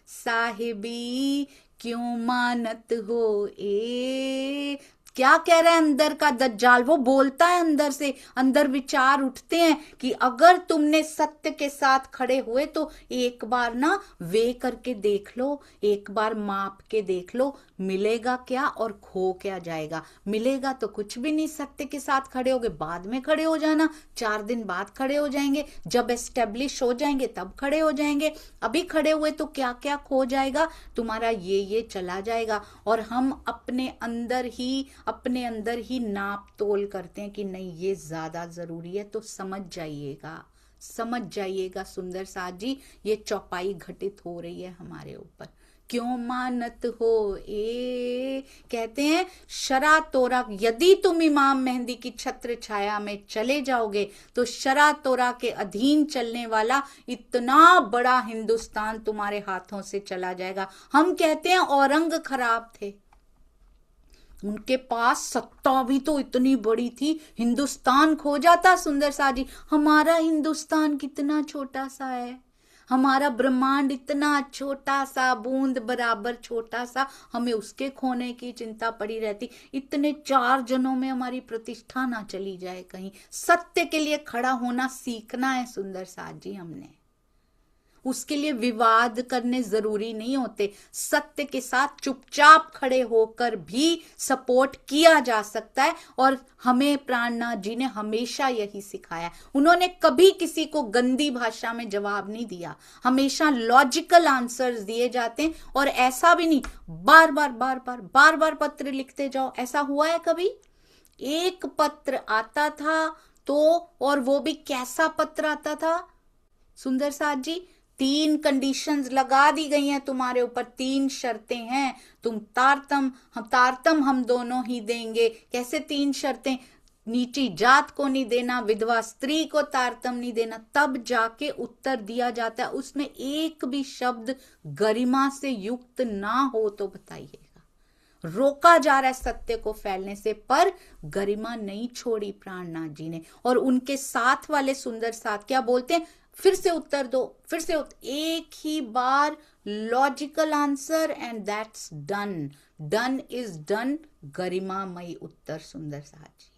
साहिबी, क्यों मानत हो ए। क्या कह रहा है अंदर का दज्जाल? वो बोलता है अंदर से, अंदर विचार उठते हैं कि अगर तुमने सत्य के साथ खड़े हुए तो एक बार ना वे करके देख लो, एक बार माप के देख लो, मिलेगा क्या और खो क्या जाएगा। मिलेगा तो कुछ भी नहीं, सत्य के साथ खड़े होगे, बाद में खड़े हो जाना, 4 दिन बाद खड़े हो जाएंगे, जब एस्टेब्लिश हो जाएंगे तब खड़े हो जाएंगे। अभी खड़े हुए तो क्या क्या खो जाएगा, तुम्हारा ये चला जाएगा। और हम अपने अंदर ही नाप तोल करते हैं कि नहीं ये ज्यादा जरूरी है। तो समझ जाइएगा सुंदर साथ जी, ये चौपाई घटित हो रही है हमारे ऊपर। क्यों मानत हो ए। कहते हैं शरा तोरा, यदि तुम इमाम मेहंदी की छत्र छाया में चले जाओगे तो शरा तोरा के अधीन चलने वाला इतना बड़ा हिंदुस्तान तुम्हारे हाथों से चला जाएगा। हम कहते हैं औरंग खराब थे, उनके पास सत्ता भी तो इतनी बड़ी थी, हिंदुस्तान खो जाता। सुंदर सा जी, हमारा हिंदुस्तान कितना छोटा सा है, हमारा ब्रह्मांड इतना छोटा सा, बूंद बराबर छोटा सा, हमें उसके खोने की चिंता पड़ी रहती। इतने 4 जनों में हमारी प्रतिष्ठा ना चली जाए कहीं। सत्य के लिए खड़ा होना सीखना है सुंदर साथ जी हमने। उसके लिए विवाद करने जरूरी नहीं होते, सत्य के साथ चुपचाप खड़े होकर भी सपोर्ट किया जा सकता है। और हमें प्राणनाथ जी ने हमेशा यही सिखाया। उन्होंने कभी किसी को गंदी भाषा में जवाब नहीं दिया, हमेशा लॉजिकल आंसर्स दिए जाते हैं। और ऐसा भी नहीं बार बार पत्र लिखते जाओ, ऐसा हुआ है कभी? एक पत्र आता था तो, और वो भी कैसा पत्र आता था सुंदर साथ जी? 3 कंडीशंस लगा दी गई हैं तुम्हारे ऊपर, 3 शर्तें हैं। तुम तारतम हम दोनों ही देंगे। कैसे 3 शर्तें? नीची जात को नहीं देना, विधवा स्त्री को तारतम नहीं देना, तब जाके उत्तर दिया जाता है। उसमें एक भी शब्द गरिमा से युक्त ना हो तो बताइएगा। रोका जा रहा है सत्य को फैलने से, पर गरिमा नहीं छोड़ी प्राणनाथ जी ने। और उनके साथ वाले सुंदर साथ क्या बोलते हैं? फिर से उत्तर दो, फिर से एक ही बार logical answer and that's done. Done is done, गरिमामयी उत्तर सुंदर साथ जी।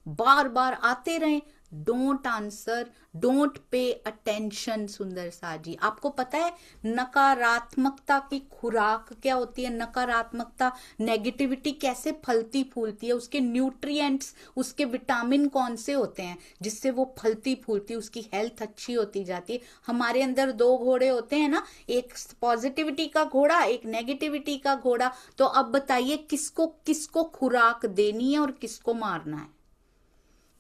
बार बार आते रहे, don't answer, don't pay attention सुंदर साथ जी। आपको पता है नकारात्मकता की खुराक क्या होती है? नकारात्मकता, नेगेटिविटी कैसे फलती फूलती है? उसके न्यूट्रिएंट्स, उसके विटामिन कौन से होते हैं जिससे वो फलती फूलती, उसकी हेल्थ अच्छी होती जाती है? हमारे अंदर 2 घोड़े होते हैं ना, एक पॉजिटिविटी का घोड़ा, एक नेगेटिविटी का घोड़ा। तो अब बताइए किसको किसको खुराक देनी है और किसको मारना है?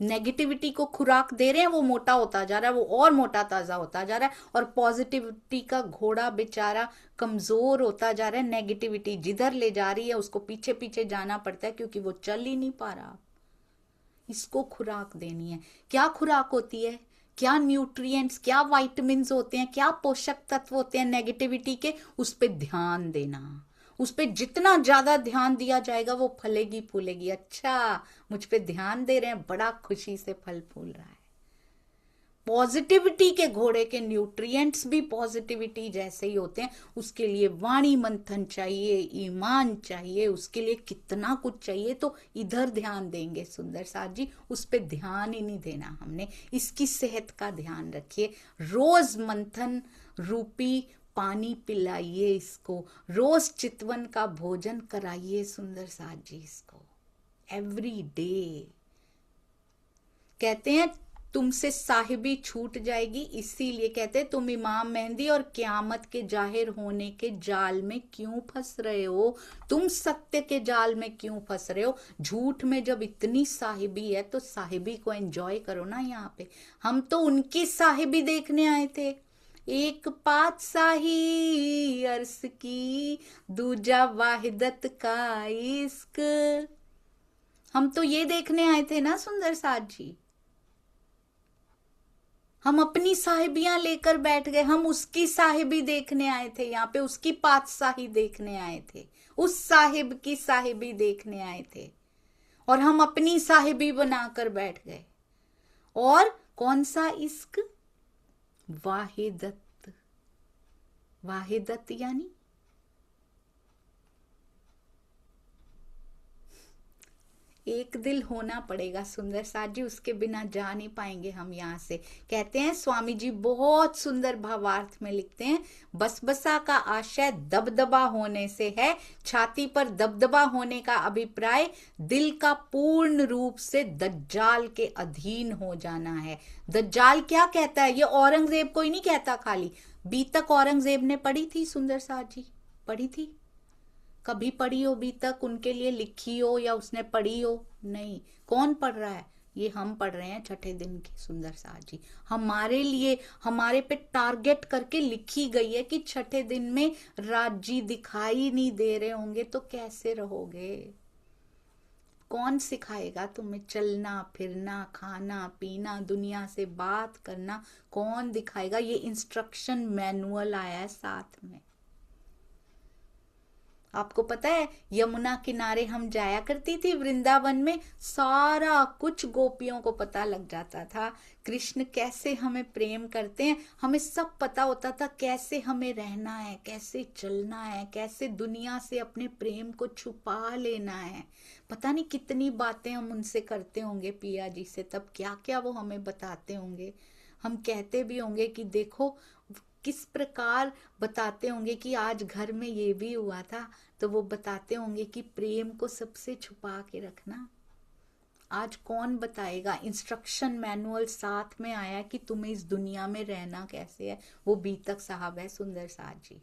नेगेटिविटी को खुराक दे रहे हैं, वो मोटा होता जा रहा है, वो और मोटा ताजा होता जा रहा है। और पॉजिटिविटी का घोड़ा बेचारा कमजोर होता जा रहा है। नेगेटिविटी जिधर ले जा रही है उसको पीछे पीछे जाना पड़ता है, क्योंकि वो चल ही नहीं पा रहा। इसको खुराक देनी है। क्या खुराक होती है? क्या न्यूट्रिएंट्स, क्या वाइटामिन्स होते हैं, क्या पोषक तत्व होते हैं नेगेटिविटी के? उस पर ध्यान देना। उस पर जितना ज्यादा ध्यान दिया जाएगा वो फलेगी फूलेगी। अच्छा, मुझ पे ध्यान दे रहे हैं, बड़ा खुशी से फल फूल रहा है। पॉजिटिविटी के घोड़े के न्यूट्रिएंट्स भी पॉजिटिविटी जैसे ही होते हैं। उसके लिए वाणी मंथन चाहिए, ईमान चाहिए, उसके लिए कितना कुछ चाहिए। तो इधर ध्यान देंगे सुंदर साथ जी, उस पर ध्यान ही नहीं देना हमने। इसकी सेहत का ध्यान रखिए। रोज मंथन रूपी पानी पिलाइए इसको, रोज चितवन का भोजन कराइए सुंदर साथ जी इसको, एवरी डे। कहते हैं तुमसे साहिबी छूट जाएगी, इसीलिए कहते हैं तुम इमाम मेहंदी और क़यामत के जाहिर होने के जाल में क्यों फंस रहे हो? तुम सत्य के जाल में क्यों फंस रहे हो? झूठ में जब इतनी साहिबी है तो साहिबी को एंजॉय करो ना। यहाँ पे हम तो उनकी साहिबी देखने आए थे। एक पातशाही अर्श की, दूजा वाहिदत का इश्क। हम तो ये देखने आए थे ना सुंदर साथ जी। हम अपनी साहिबियां लेकर बैठ गए, हम उसकी साहिबी देखने आए थे यहाँ पे, उसकी पातशाही देखने आए थे, उस साहिब की साहिबी देखने आए थे, और हम अपनी साहिबी बनाकर बैठ गए। और कौन सा इश्क? वाहिदत। वाहिदत यानी एक दिल होना पड़ेगा सुंदर साथ जी, उसके बिना जा नहीं पाएंगे हम यहाँ से। कहते हैं स्वामी जी बहुत सुंदर भावार्थ में लिखते हैं, बसबसा का आशय दबदबा होने से है, छाती पर दबदबा होने का अभिप्राय दिल का पूर्ण रूप से दज्जाल के अधीन हो जाना है। दज्जाल क्या कहता है? ये औरंगजेब को ही नहीं कहता खाली। बीतक औरंगजेब ने पढ़ी थी सुंदर साथ जी? पढ़ी थी? कभी पढ़ी हो बीतक? उनके लिए लिखी हो या उसने पढ़ी हो? नहीं। कौन पढ़ रहा है? ये हम पढ़ रहे हैं छठे दिन की सुंदर साथ जी। हमारे लिए, हमारे पे टारगेट करके लिखी गई है कि छठे दिन में राज जी दिखाई नहीं दे रहे होंगे तो कैसे रहोगे। कौन सिखाएगा तुम्हें चलना फिरना, खाना पीना, दुनिया से बात करना, कौन दिखाएगा। ये इंस्ट्रक्शन मैनुअल आया है साथ में। आपको पता है यमुना किनारे हम जाया करती थी वृंदावन में, सारा कुछ गोपियों को पता लग जाता था। कृष्ण कैसे हमें प्रेम करते हैं, हमें सब पता होता था। कैसे हमें रहना है, कैसे चलना है, कैसे दुनिया से अपने प्रेम को छुपा लेना है। पता नहीं कितनी बातें हम उनसे करते होंगे पिया जी से, तब क्या क्या वो हमें बताते होंगे। हम कहते भी होंगे कि देखो किस प्रकार, बताते होंगे कि आज घर में ये भी हुआ था, तो वो बताते होंगे कि प्रेम को सबसे छुपा के रखना। आज कौन बताएगा। इंस्ट्रक्शन मैनुअल साथ में आया कि तुम्हें इस दुनिया में रहना कैसे है। वो बीतक साहब है सुंदर साथ जी,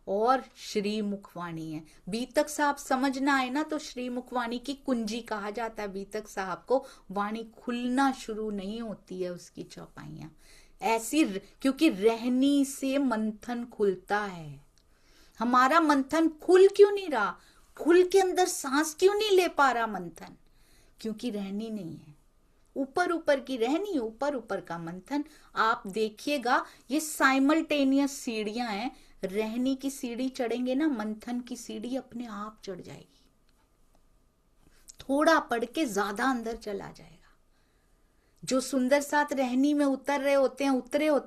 और श्री मुखवाणी है। बीतक साहब समझना आए ना तो श्री मुखवाणी की कुंजी कहा जाता है बीतक साहब को। वाणी खुलना शुरू नहीं होती है उसकी चौपाइयां ऐसी, क्योंकि रहनी से मंथन खुलता है। हमारा मंथन खुल क्यों नहीं रहा, खुल के अंदर सांस क्यों नहीं ले पा रहा मंथन, क्योंकि रहनी नहीं है। ऊपर ऊपर की रहनी, ऊपर ऊपर का मंथन। आप देखिएगा ये साइमल्टेनियस सीढ़ियां हैं। रहनी की सीढ़ी चढ़ेंगे ना, मंथन की सीढ़ी अपने आप चढ़ जाएगी। थोड़ा पढ़ के ज्यादा अंदर चला जाएगा। जो सुंदर साथ रहनी में उतरे होते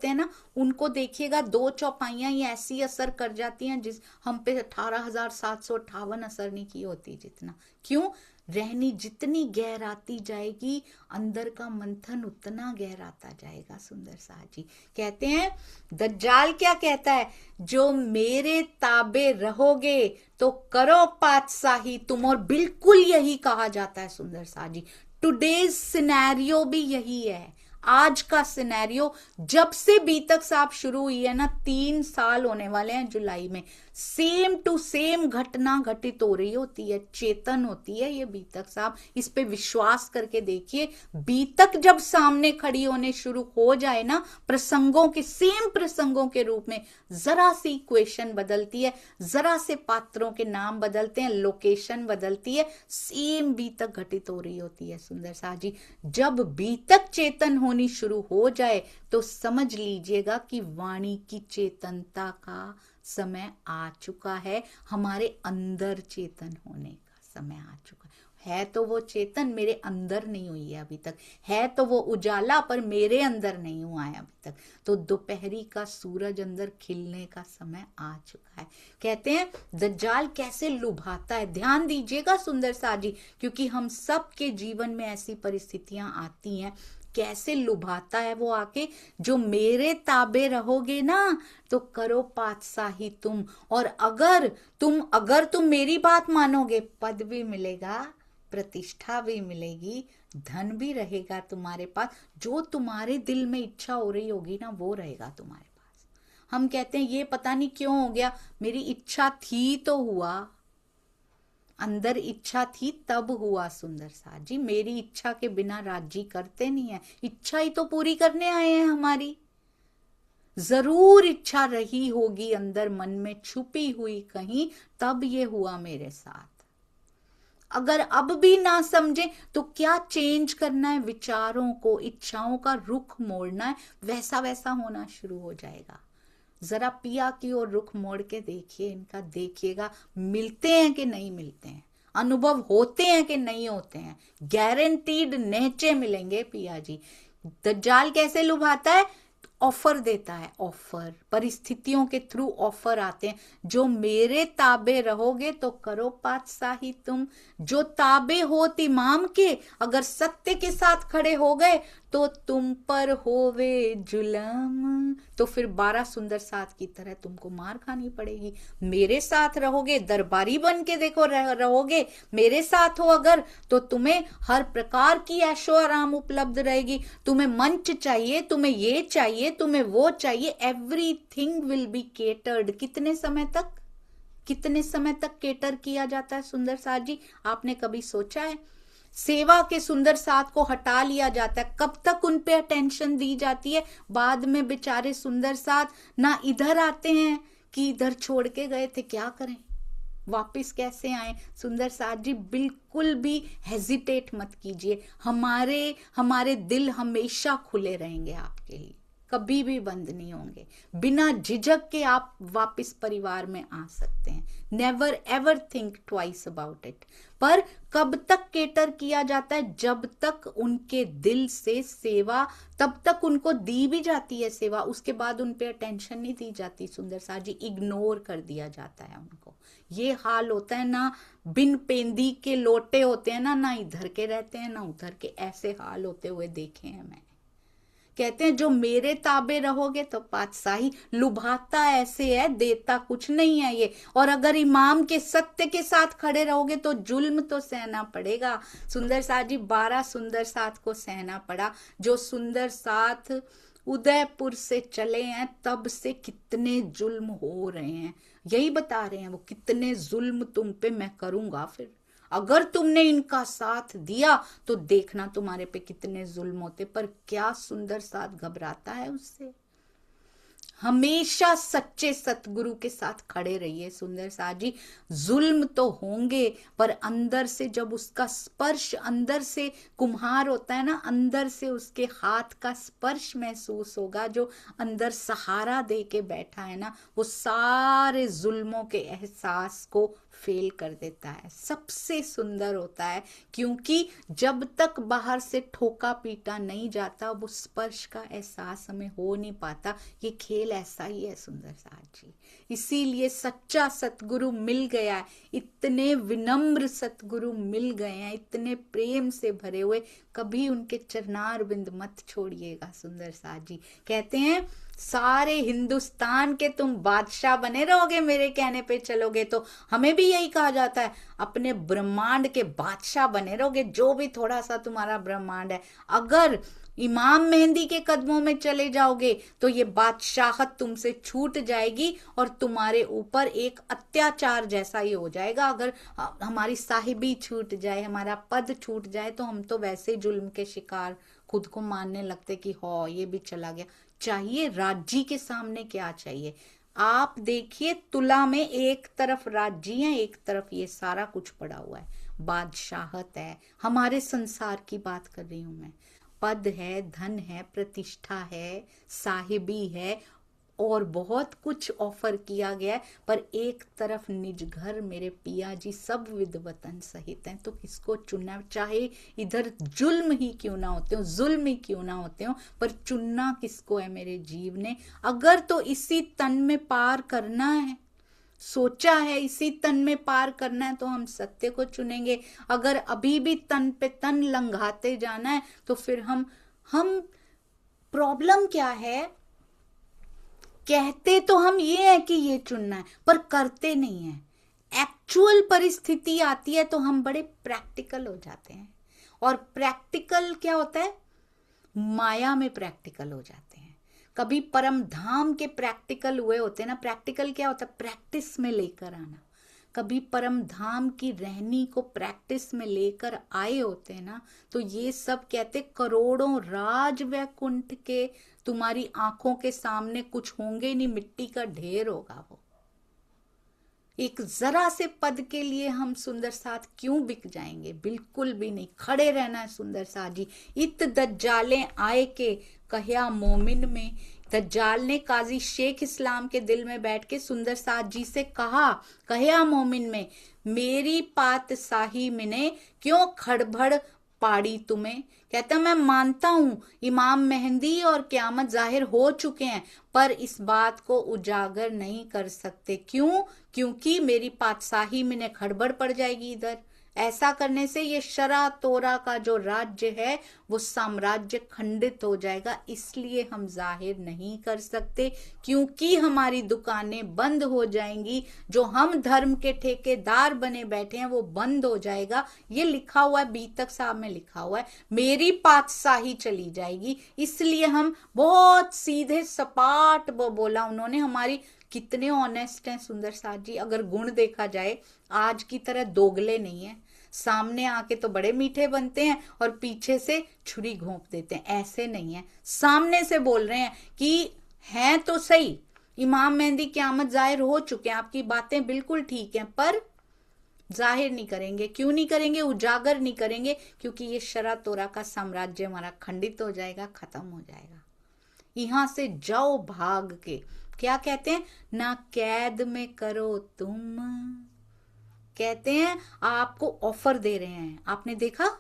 हैं ना, उनको देखिएगा 2 चौपाइयां ये ऐसी असर कर जाती हैं जिस हम पे 18,758 असर नहीं की होती जितना। क्यों? रहनी जितनी गहराती जाएगी अंदर का मंथन उतना गहराता जाएगा। सुंदर साथ जी कहते हैं, दज्जाल क्या कहता है, जो मेरे ताबे रहोगे तो करो पातशाही तुम। और बिल्कुल यही कहा जाता है सुंदर साथ जी। टुडेज सिनेरियो भी यही है। आज का सिनेरियो जब से बीतक साहब शुरू हुई है ना, 3 साल होने वाले हैं जुलाई में, सेम टू सेम घटना घटित हो रही होती है। चेतन होती है ये बीतक साहब, इस पे विश्वास करके देखिए। बीतक जब सामने खड़ी होने शुरू हो जाए ना, प्रसंगों के, सेम प्रसंगों के रूप में, जरा सी इक्वेशन बदलती है, जरा से पात्रों के नाम बदलते हैं, लोकेशन बदलती है, सेम बीतक घटित हो रही होती है। सुंदर साथ जी जब बीतक चेतन होनी शुरू हो जाए तो समझ लीजिएगा कि वाणी की चेतनता का समय आ चुका है। हमारे अंदर चेतन होने का समय आ चुका है तो वो चेतन मेरे अंदर नहीं हुई है अभी तक, है तो वो उजाला पर मेरे अंदर नहीं हुआ है अभी तक। तो दोपहरी का सूरज अंदर खिलने का समय आ चुका है। कहते हैं दज्जाल कैसे लुभाता है। ध्यान दीजिएगा सुंदर साथ जी, क्योंकि हम सब के जीवन में ऐसी परिस्थितियां आती हैं। कैसे लुभाता है वो आके, जो मेरे ताबे रहोगे ना तो करो पातशाही तुम। और अगर तुम मेरी बात मानोगे, पद भी मिलेगा, प्रतिष्ठा भी मिलेगी, धन भी रहेगा तुम्हारे पास। जो तुम्हारे दिल में इच्छा हो रही होगी ना वो रहेगा तुम्हारे पास। हम कहते हैं ये पता नहीं क्यों हो गया, मेरी इच्छा थी तो हुआ, अंदर इच्छा थी तब हुआ। सुंदर साथ जी मेरी इच्छा के बिना राजी करते नहीं है, इच्छा ही तो पूरी करने आए हैं हमारी। जरूर इच्छा रही होगी अंदर मन में छुपी हुई कहीं, तब ये हुआ मेरे साथ। अगर अब भी ना समझे तो क्या चेंज करना है, विचारों को, इच्छाओं का रुख मोड़ना है, वैसा वैसा होना शुरू हो जाएगा। जरा पिया की ओर रुख मोड़ के देखिए, इनका देखिएगा, मिलते हैं कि नहीं मिलते हैं, अनुभव होते हैं कि नहीं होते हैं। गारंटीड नेचे मिलेंगे पिया जी। दज्जाल कैसे लुभाता है, ऑफर देता है, ऑफर, परिस्थितियों के थ्रू ऑफर आते हैं। जो मेरे ताबे रहोगे तो करो पातशाही तुम। जो ताबे हो तिमाम के, अगर सत्य के साथ खड़े हो गए तो तुम पर होवे जुलम, तो फिर 12 सुंदर साथ की तरह तुमको मार खानी पड़ेगी। मेरे साथ रहोगे, दरबारी बन के देखो रहोगे, मेरे साथ हो अगर, तो तुम्हें हर प्रकार की ऐशो आराम उपलब्ध रहेगी। तुम्हें मंच चाहिए, तुम्हें ये चाहिए, तुम्हें वो चाहिए, एवरीथिंग विल बी केटर्ड। कितने समय तक केटर किया जाता है सुंदर साथ जी, आपने कभी सोचा है? सेवा के सुंदर साथ को हटा लिया जाता है, कब तक उन पे अटेंशन दी जाती है? बाद में बेचारे सुंदर साथ ना इधर आते हैं कि इधर छोड़ के गए थे, क्या करें, वापस कैसे आए? सुंदर साथ जी बिल्कुल भी हेजिटेट मत कीजिए, हमारे दिल हमेशा खुले रहेंगे आपके लिए, कभी भी बंद नहीं होंगे। बिना झिझक के आप वापस परिवार में आ सकते हैं। Never ever think twice about it. पर कब तक केटर किया जाता है? जब तक उनके दिल से सेवा, तब तक उनको दी भी जाती है सेवा, उसके बाद उन पे अटेंशन नहीं दी जाती सुंदर साथ जी, इग्नोर कर दिया जाता है उनको। ये हाल होता है ना, बिन पेंदी के लोटे होते हैं ना इधर के रहते हैं ना उधर के, ऐसे हाल होते हुए देखे हैं मैंने। कहते हैं जो मेरे ताबे रहोगे तो पातशाही, लुभाता ऐसे है, देता कुछ नहीं है ये। और अगर इमाम के सत्य के साथ खड़े रहोगे तो जुल्म तो सहना पड़ेगा। सुंदर साथ जी 12 सुंदर साथ को सहना पड़ा। जो सुंदर साथ उदयपुर से चले हैं तब से कितने जुल्म हो रहे हैं, यही बता रहे हैं वो, कितने जुल्म तुम पे मैं करूंगा फिर, अगर तुमने इनका साथ दिया तो देखना तुम्हारे पे कितने जुल्म होते। पर क्या सुंदर साथ घबराता है उससे? हमेशा सच्चे सतगुरु के साथ खड़े रहिए सुंदर साथ जी। जुल्म तो होंगे पर अंदर से जब उसका स्पर्श, अंदर से कुम्हार होता है ना, अंदर से उसके हाथ का स्पर्श महसूस होगा, जो अंदर सहारा दे के बैठा है ना, वो सारे जुल्मों के एहसास को फेल कर देता है। सबसे सुंदर होता है, क्योंकि जब तक बाहर से ठोका पीटा नहीं जाता वो स्पर्श का एहसास हमें हो नहीं पाता। ये खेल ऐसा ही है सुंदर साथ जी। इसीलिए सच्चा सतगुरु मिल गया है, इतने विनम्र सतगुरु मिल गए हैं, इतने प्रेम से भरे हुए, कभी उनके चरणार बिंद मत छोड़िएगा सुंदर साथ जी। कहते हैं सारे हिंदुस्तान के तुम बादशाह बने रहोगे मेरे कहने पे चलोगे, तो हमें भी यही कहा जाता है अपने ब्रह्मांड के बादशाह बने रहोगे, जो भी थोड़ा सा तुम्हारा ब्रह्मांड है। अगर इमाम मेहंदी के कदमों में चले जाओगे तो ये बादशाहत तुमसे छूट जाएगी और तुम्हारे ऊपर एक अत्याचार जैसा ही हो जाएगा। अगर हमारी साहिबी छूट जाए, हमारा पद छूट जाए, तो हम तो वैसे जुल्म के शिकार खुद को मानने लगते कि हो ये भी चला गया। चाहिए राज्य के सामने क्या चाहिए? आप देखिए तुला में एक तरफ राज्य है, एक तरफ ये सारा कुछ पड़ा हुआ है, बादशाहत है। हमारे संसार की बात कर रही हूं मैं। पद है, धन है, प्रतिष्ठा है, साहिबी है और बहुत कुछ ऑफर किया गया है, पर एक तरफ निज घर मेरे पिया जी सब विधवतन सहित हैं। तो किसको चुनना? चाहे इधर जुल्म ही क्यों ना होते हो, जुल्म ही क्यों ना होते हो, पर चुनना किसको है मेरे जीव ने? अगर तो इसी तन में पार करना है, सोचा है इसी तन में पार करना है, तो हम सत्य को चुनेंगे। अगर अभी भी तन पे तन लंघाते जाना है तो फिर हम प्रॉब्लम क्या है, कहते तो हम ये है कि ये चुनना है पर करते नहीं है। एक्चुअल परिस्थिति आती है तो हम बड़े प्रैक्टिकल हो जाते हैं, और प्रैक्टिकल क्या होता है? माया में प्रैक्टिकल हो जाते हैं। कभी परम धाम के प्रैक्टिकल हुए होते हैं ना। प्रैक्टिकल क्या होता है? प्रैक्टिस में लेकर आना। कभी परम धाम की रहनी को प्रैक्टिस में लेकर आए होते हैं ना, तो ये सब कहते करोड़ों राज वैकुंठ के तुम्हारी आंखों के सामने कुछ होंगे नहीं, मिट्टी का ढेर होगा वो। एक जरा से पद के लिए हम सुंदर साथ क्यों बिक जाएंगे? बिल्कुल भी नहीं, खड़े रहना है सुंदर साथ जी। इत दज्जाले आए के कहया मोमिन में। दज्जाल ने काजी शेख इस्लाम के दिल में बैठ के सुंदर साथ जी से कहा, कहया मोमिन में, मेरी पातशाही मैंने क्यों खड़बड़ पाड़ी तुम्हें? कहता मैं मानता हूं इमाम मेहंदी और क़यामत जाहिर हो चुके हैं, पर इस बात को उजागर नहीं कर सकते। क्यों? क्योंकि मेरी पातशाही में खड़बड़ पड़ जाएगी इधर। ऐसा करने से ये शरा तोरा का जो राज्य है वो साम्राज्य खंडित हो जाएगा, इसलिए हम जाहिर नहीं कर सकते, क्योंकि हमारी दुकानें बंद हो जाएंगी। जो हम धर्म के ठेकेदार बने बैठे हैं वो बंद हो जाएगा। ये लिखा हुआ है, बीतक साहब में लिखा हुआ है, मेरी पातशाही चली जाएगी। इसलिए हम बहुत सीधे सपाट वो बोला उन्होंने। हमारी कितने ऑनेस्ट हैं सुंदर साथ जी, अगर गुण देखा जाए आज की तरह दोगले नहीं है। सामने आके तो बड़े मीठे बनते हैं और पीछे से छुरी घोंप देते हैं। ऐसे नहीं है, सामने से बोल रहे हैं कि हैं तो सही, इमाम मेहंदी क़यामत जाहिर हो चुके हैं, आपकी बातें बिल्कुल ठीक हैं, पर जाहिर नहीं करेंगे। क्यों नहीं करेंगे, उजागर नहीं करेंगे? क्योंकि ये शरा तोरा का साम्राज्य हमारा खंडित हो जाएगा, खत्म हो जाएगा। यहां से जाओ भाग के। क्या कहते हैं, ना कैद में करो तुम, कहते हैं आपको ऑफर दे रहे हैं। आपने देखा,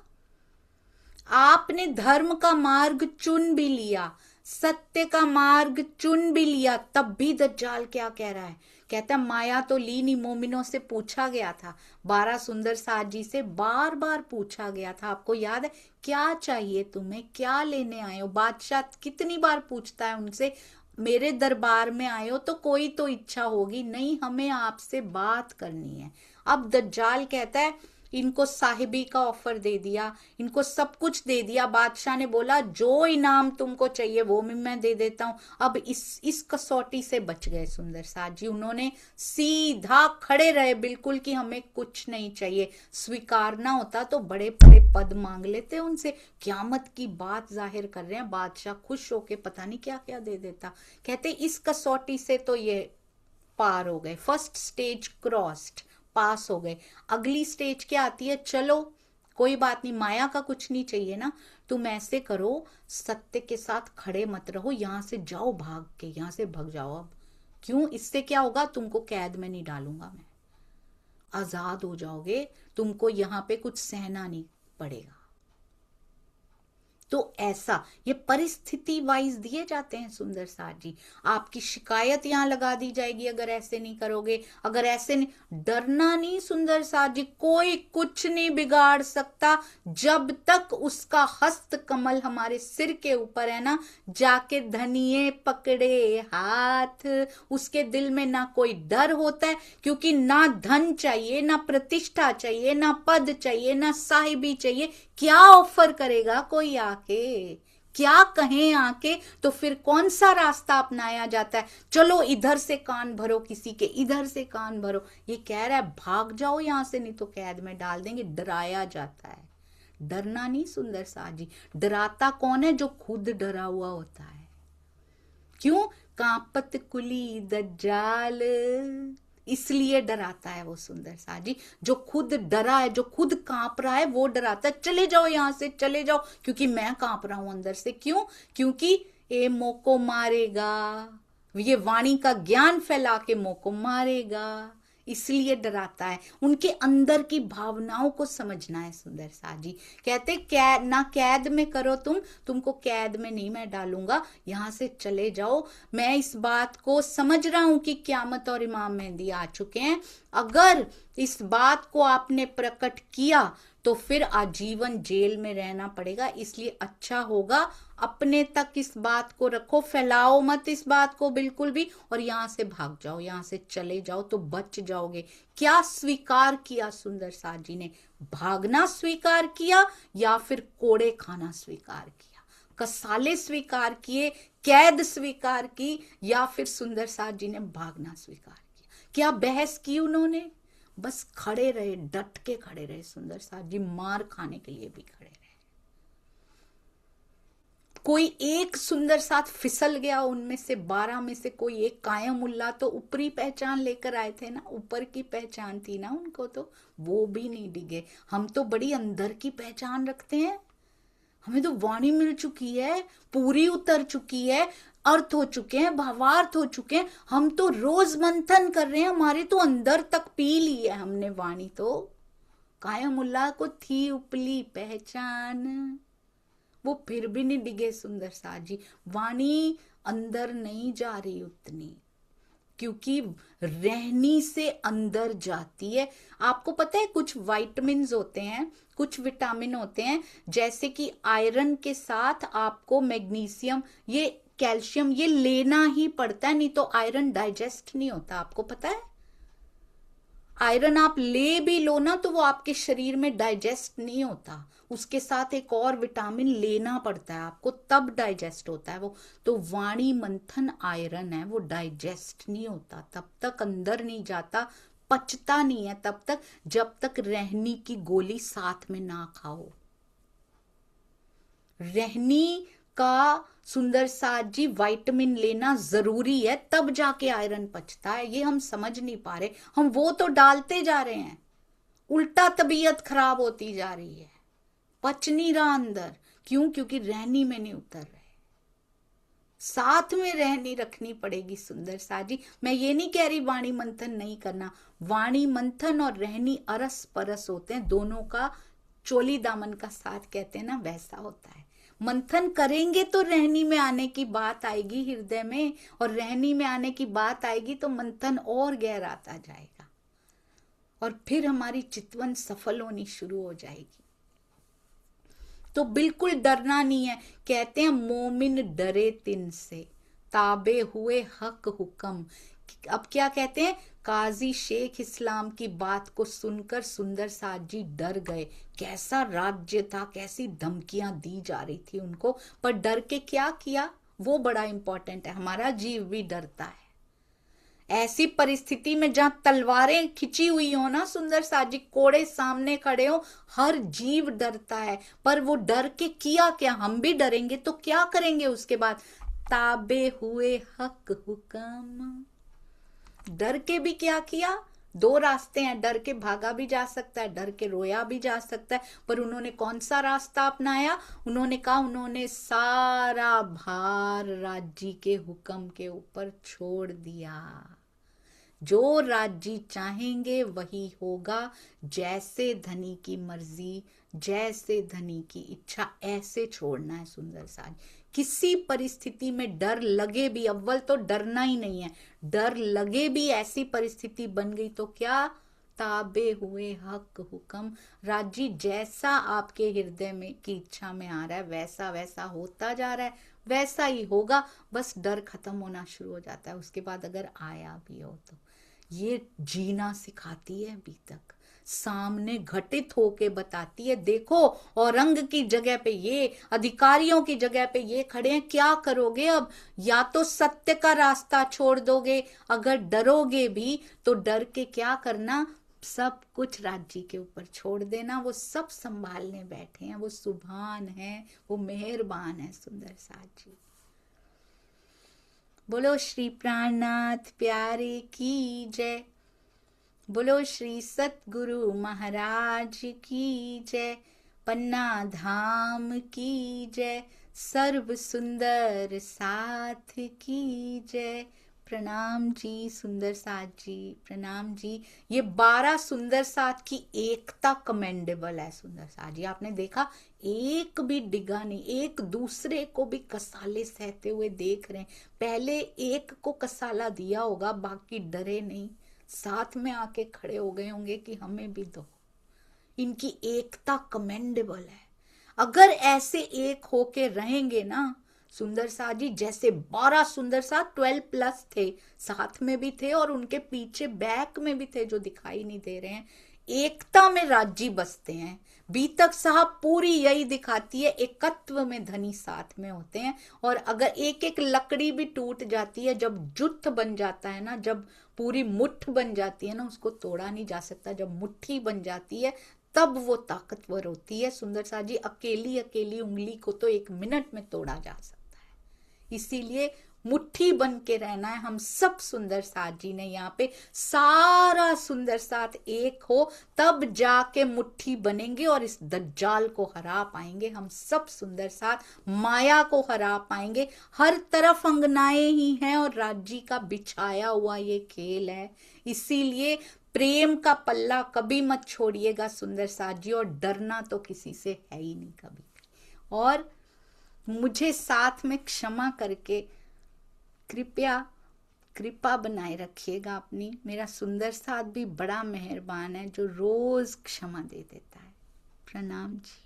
आपने धर्म का मार्ग चुन भी लिया, सत्य का मार्ग चुन भी लिया, तब भी दज्जाल क्या कह रहा है, कहता माया तो ली नहीं। मोमिनों से पूछा गया था, 12 सुंदर साज जी से बार बार पूछा गया था, आपको याद है, क्या चाहिए तुम्हें, क्या लेने आए हो? बादशाह कितनी बार पूछता है उनसे, मेरे दरबार में आए हो तो कोई तो इच्छा होगी, नहीं हमें आपसे बात करनी है। अब दज्जाल कहता है इनको साहिबी का ऑफर दे दिया, इनको सब कुछ दे दिया। बादशाह ने बोला जो इनाम तुमको चाहिए वो मैं दे देता हूं। अब इस कसौटी से बच गए सुंदर साज जी, उन्होंने सीधा खड़े रहे बिल्कुल कि हमें कुछ नहीं चाहिए। स्वीकारना होता तो बड़े बड़े पद मांग लेते उनसे, क़यामत की बात जाहिर कर रहे हैं, बादशाह खुश होके पता नहीं क्या क्या दे देता। कहते इस कसौटी से तो ये पार हो गए, फर्स्ट स्टेज क्रॉस्ड, पास हो गए। अगली स्टेज क्या आती है, चलो कोई बात नहीं, माया का कुछ नहीं चाहिए ना, तुम ऐसे करो, सत्य के साथ खड़े मत रहो, यहां से जाओ भाग के, यहां से भाग जाओ। अब क्यों, इससे क्या होगा, तुमको कैद में नहीं डालूंगा मैं, आजाद हो जाओगे, तुमको यहां पे कुछ सहना नहीं पड़ेगा। तो ऐसा ये परिस्थिति वाइज दिए जाते हैं सुंदर साज जी। आपकी शिकायत यहां लगा दी जाएगी अगर ऐसे नहीं करोगे, अगर ऐसे नहीं, डरना नहीं सुंदर साज जी, कोई कुछ नहीं बिगाड़ सकता जब तक उसका हस्त कमल हमारे सिर के ऊपर है ना। जाके धनिये पकड़े हाथ, उसके दिल में ना कोई डर होता है, क्योंकि ना धन चाहिए, ना प्रतिष्ठा चाहिए, ना पद चाहिए, ना साहिबी चाहिए। क्या ऑफर करेगा कोई आके, क्या कहें आके, तो फिर कौन सा रास्ता अपनाया जाता है, चलो इधर से कान भरो किसी के, इधर से कान भरो। ये कह रहा है भाग जाओ यहां से, नहीं तो कैद में डाल देंगे। डराया जाता है, डरना नहीं सुंदर साज जी। डराता कौन है, जो खुद डरा हुआ होता है। क्यों, कांपत कुली दज्जाल, इसलिए डराता है वो सुंदर साज जी। जो खुद डरा है, जो खुद कांप रहा है, वो डराता है, चले जाओ यहां से, चले जाओ, क्योंकि मैं कांप रहा हूं अंदर से। क्यों, क्योंकि ये मोको मारेगा, ये वाणी का ज्ञान फैला के मोको मारेगा, इसलिए डराता है। उनके अंदर की भावनाओं को समझना है सुंदर साज जी। कहते कैद ना कैद में करो तुमको कैद में नहीं मैं डालूंगा, यहां से चले जाओ। मैं इस बात को समझ रहा हूं कि क़यामत और इमाम मेहंदी आ चुके हैं, अगर इस बात को आपने प्रकट किया तो फिर आजीवन जेल में रहना पड़ेगा, इसलिए अच्छा होगा अपने तक इस बात को रखो, फैलाओ मत इस बात को बिल्कुल भी, और यहां से भाग जाओ, यहां से चले जाओ तो बच जाओगे। क्या स्वीकार किया सुंदर साज जी ने, भागना स्वीकार किया या फिर कोड़े खाना स्वीकार किया, कसाले स्वीकार किए, कैद स्वीकार की, या फिर सुंदर साज जी ने भागना स्वीकार किया? क्या बहस की उन्होंने, बस खड़े रहे, डट के खड़े रहे सुंदर साज जी, मार खाने के लिए भी खड़े रहे। कोई एक सुंदर साथ फिसल गया उनमें से 12 में से कोई एक, कायमुल्ला तो ऊपरी पहचान लेकर आए थे ना, ऊपर की पहचान थी ना उनको, तो वो भी नहीं डिगे। हम तो बड़ी अंदर की पहचान रखते हैं, हमें तो वाणी मिल चुकी है, पूरी उतर चुकी है, अर्थ हो चुके हैं, भावार्थ हो चुके हैं, हम तो रोज मंथन कर रहे हैं, हमारे तो अंदर तक पी ली है हमने वाणी। तो कायमुल्ला को थी उपली पहचान, वो फिर भी नहीं डिगे सुंदर साज जी। वाणी अंदर नहीं जा रही उतनी, क्योंकि रहनी से अंदर जाती है। आपको पता है कुछ विटामिन्स होते हैं, कुछ विटामिन होते हैं, जैसे कि आयरन के साथ आपको मैग्नीशियम, ये कैल्शियम, ये लेना ही पड़ता है, नहीं तो आयरन डाइजेस्ट नहीं होता। आपको पता है, आयरन आप ले भी लो ना तो वो आपके शरीर में डाइजेस्ट नहीं होता, उसके साथ एक और विटामिन लेना पड़ता है आपको, तब डाइजेस्ट होता है वो। तो वाणी मंथन आयरन है, वो डाइजेस्ट नहीं होता, तब तक अंदर नहीं जाता, पचता नहीं है तब तक जब तक रहनी की गोली साथ में ना खाओ। रहनी का सुंदर साथ जी विटामिन लेना जरूरी है, तब जाके आयरन पचता है। ये हम समझ नहीं पा रहे, हम वो तो डालते जा रहे हैं, उल्टा तबीयत खराब होती जा रही है, पच नहीं रहा अंदर। क्यों? क्योंकि रहनी में नहीं उतर रहे। साथ में रहनी रखनी पड़ेगी सुंदर साथ जी। मैं ये नहीं कह रही वाणी मंथन नहीं करना, वाणी मंथन और रहनी अरस परस होते हैं, दोनों का चोली दामन का साथ कहते हैं ना, वैसा होता है। मंथन करेंगे तो रहनी में आने की बात आएगी हृदय में, और रहनी में आने की बात आएगी तो मंथन और गहराता जाएगा, और फिर हमारी चितवन सफल होनी शुरू हो जाएगी। तो बिल्कुल डरना नहीं है। कहते हैं मोमिन डरे तिन से, ताबे हुए हक हुक्म। अब क्या कहते हैं? काजी शेख इस्लाम की बात को सुनकर सुंदर साथ जी डर गए। कैसा राज्य था, कैसी धमकियां दी जा रही थी उनको, पर डर के क्या किया वो बड़ा इंपॉर्टेंट है। हमारा जीव भी डरता है। ऐसी परिस्थिति में जहां तलवारें खिंची हुई हो ना सुंदर साथ जी, कोड़े सामने खड़े हो, हर जीव डरता है। पर वो डर के किया क्या? हम भी डरेंगे तो क्या करेंगे उसके बाद? ताबे हुए हक हुक्म। डर के भी क्या किया? दो रास्ते हैं, डर के भागा भी जा सकता है, डर के रोया भी जा सकता है। पर उन्होंने कौन सा रास्ता अपनाया? उन्होंने कहा, उन्होंने सारा भार राज्य के हुक्म के ऊपर छोड़ दिया। जो राज्य चाहेंगे वही होगा, जैसे धनी की मर्जी, जैसे धनी की इच्छा, ऐसे छोड़ना है सुंदर साथ। किसी परिस्थिति में डर लगे भी, अव्वल तो डरना ही नहीं है, डर लगे भी ऐसी परिस्थिति बन गई तो क्या? ताबे हुए हक हुक्म। राज्य जैसा आपके हृदय में की इच्छा में आ रहा है वैसा वैसा होता जा रहा है, वैसा ही होगा। बस डर खत्म होना शुरू हो जाता है उसके बाद, अगर आया भी हो तो। ये जीना सिखाती है अभी तक, सामने घटित होके बताती है। देखो औरंग की जगह पे ये, अधिकारियों की जगह पे ये खड़े हैं, क्या करोगे अब? या तो सत्य का रास्ता छोड़ दोगे, अगर डरोगे भी तो डर के क्या करना? सब कुछ राज्य के ऊपर छोड़ देना। वो सब संभालने बैठे हैं, वो सुभान है, वो मेहरबान है सुंदर साथ जी। बोलो श्री प्राणनाथ प्यारे की जय। बोलो श्री सतगुरु महाराज की जय। पन्ना धाम की जय। सर्व सुंदर साथ की जय। प्रणाम जी सुंदर साथ जी, प्रणाम जी। ये 12 सुंदर साथ की एकता कमेंडेबल है सुंदर साथ जी। आपने देखा एक भी डिगा नहीं, एक दूसरे को भी कसाले सहते हुए देख रहे हैं। पहले एक को कसाला दिया होगा, बाकी डरे नहीं, साथ में आके खड़े हो गए होंगे कि हमें भी दो। इनकी एकता कमेंडेबल है। अगर ऐसे एक होके रहेंगे ना सुंदर साथ जी, जैसे 12 सुंदर साथ 12+ थे, साथ में भी थे और उनके पीछे बैक में भी थे जो दिखाई नहीं दे रहे हैं। एकता में राज्य बसते हैं। बीतक साहब पूरी यही दिखाती है, एकत्व में धनी साथ में होते हैं। और अगर एक एक लकड़ी भी टूट जाती है, जब जुट बन जाता है ना, जब पूरी मुट्ठ बन जाती है ना, उसको तोड़ा नहीं जा सकता। जब मुट्ठी बन जाती है तब वो ताकतवर होती है सुंदर साथ जी। अकेली अकेली उंगली को तो 1 मिनट में तोड़ा जा सकता है। इसीलिए मुट्ठी बन के रहना है। हम सब सुंदर साथ जी ने यहाँ पे सारा सुंदर साथ एक हो, तब जाके मुट्ठी बनेंगे और इस दज्जाल को हरा पाएंगे। हम सब सुंदर साथ माया को हरा पाएंगे। हर तरफ अंगनाएं ही हैं और राज्य का बिछाया हुआ ये खेल है। इसीलिए प्रेम का पल्ला कभी मत छोड़िएगा सुंदर साथ जी, और डरना तो किसी से है ही नहीं कभी। और मुझे साथ में क्षमा करके कृपा बनाए रखिएगा अपनी। मेरा सुंदर साथ भी बड़ा मेहरबान है जो रोज क्षमा दे देता है। प्रणाम जी।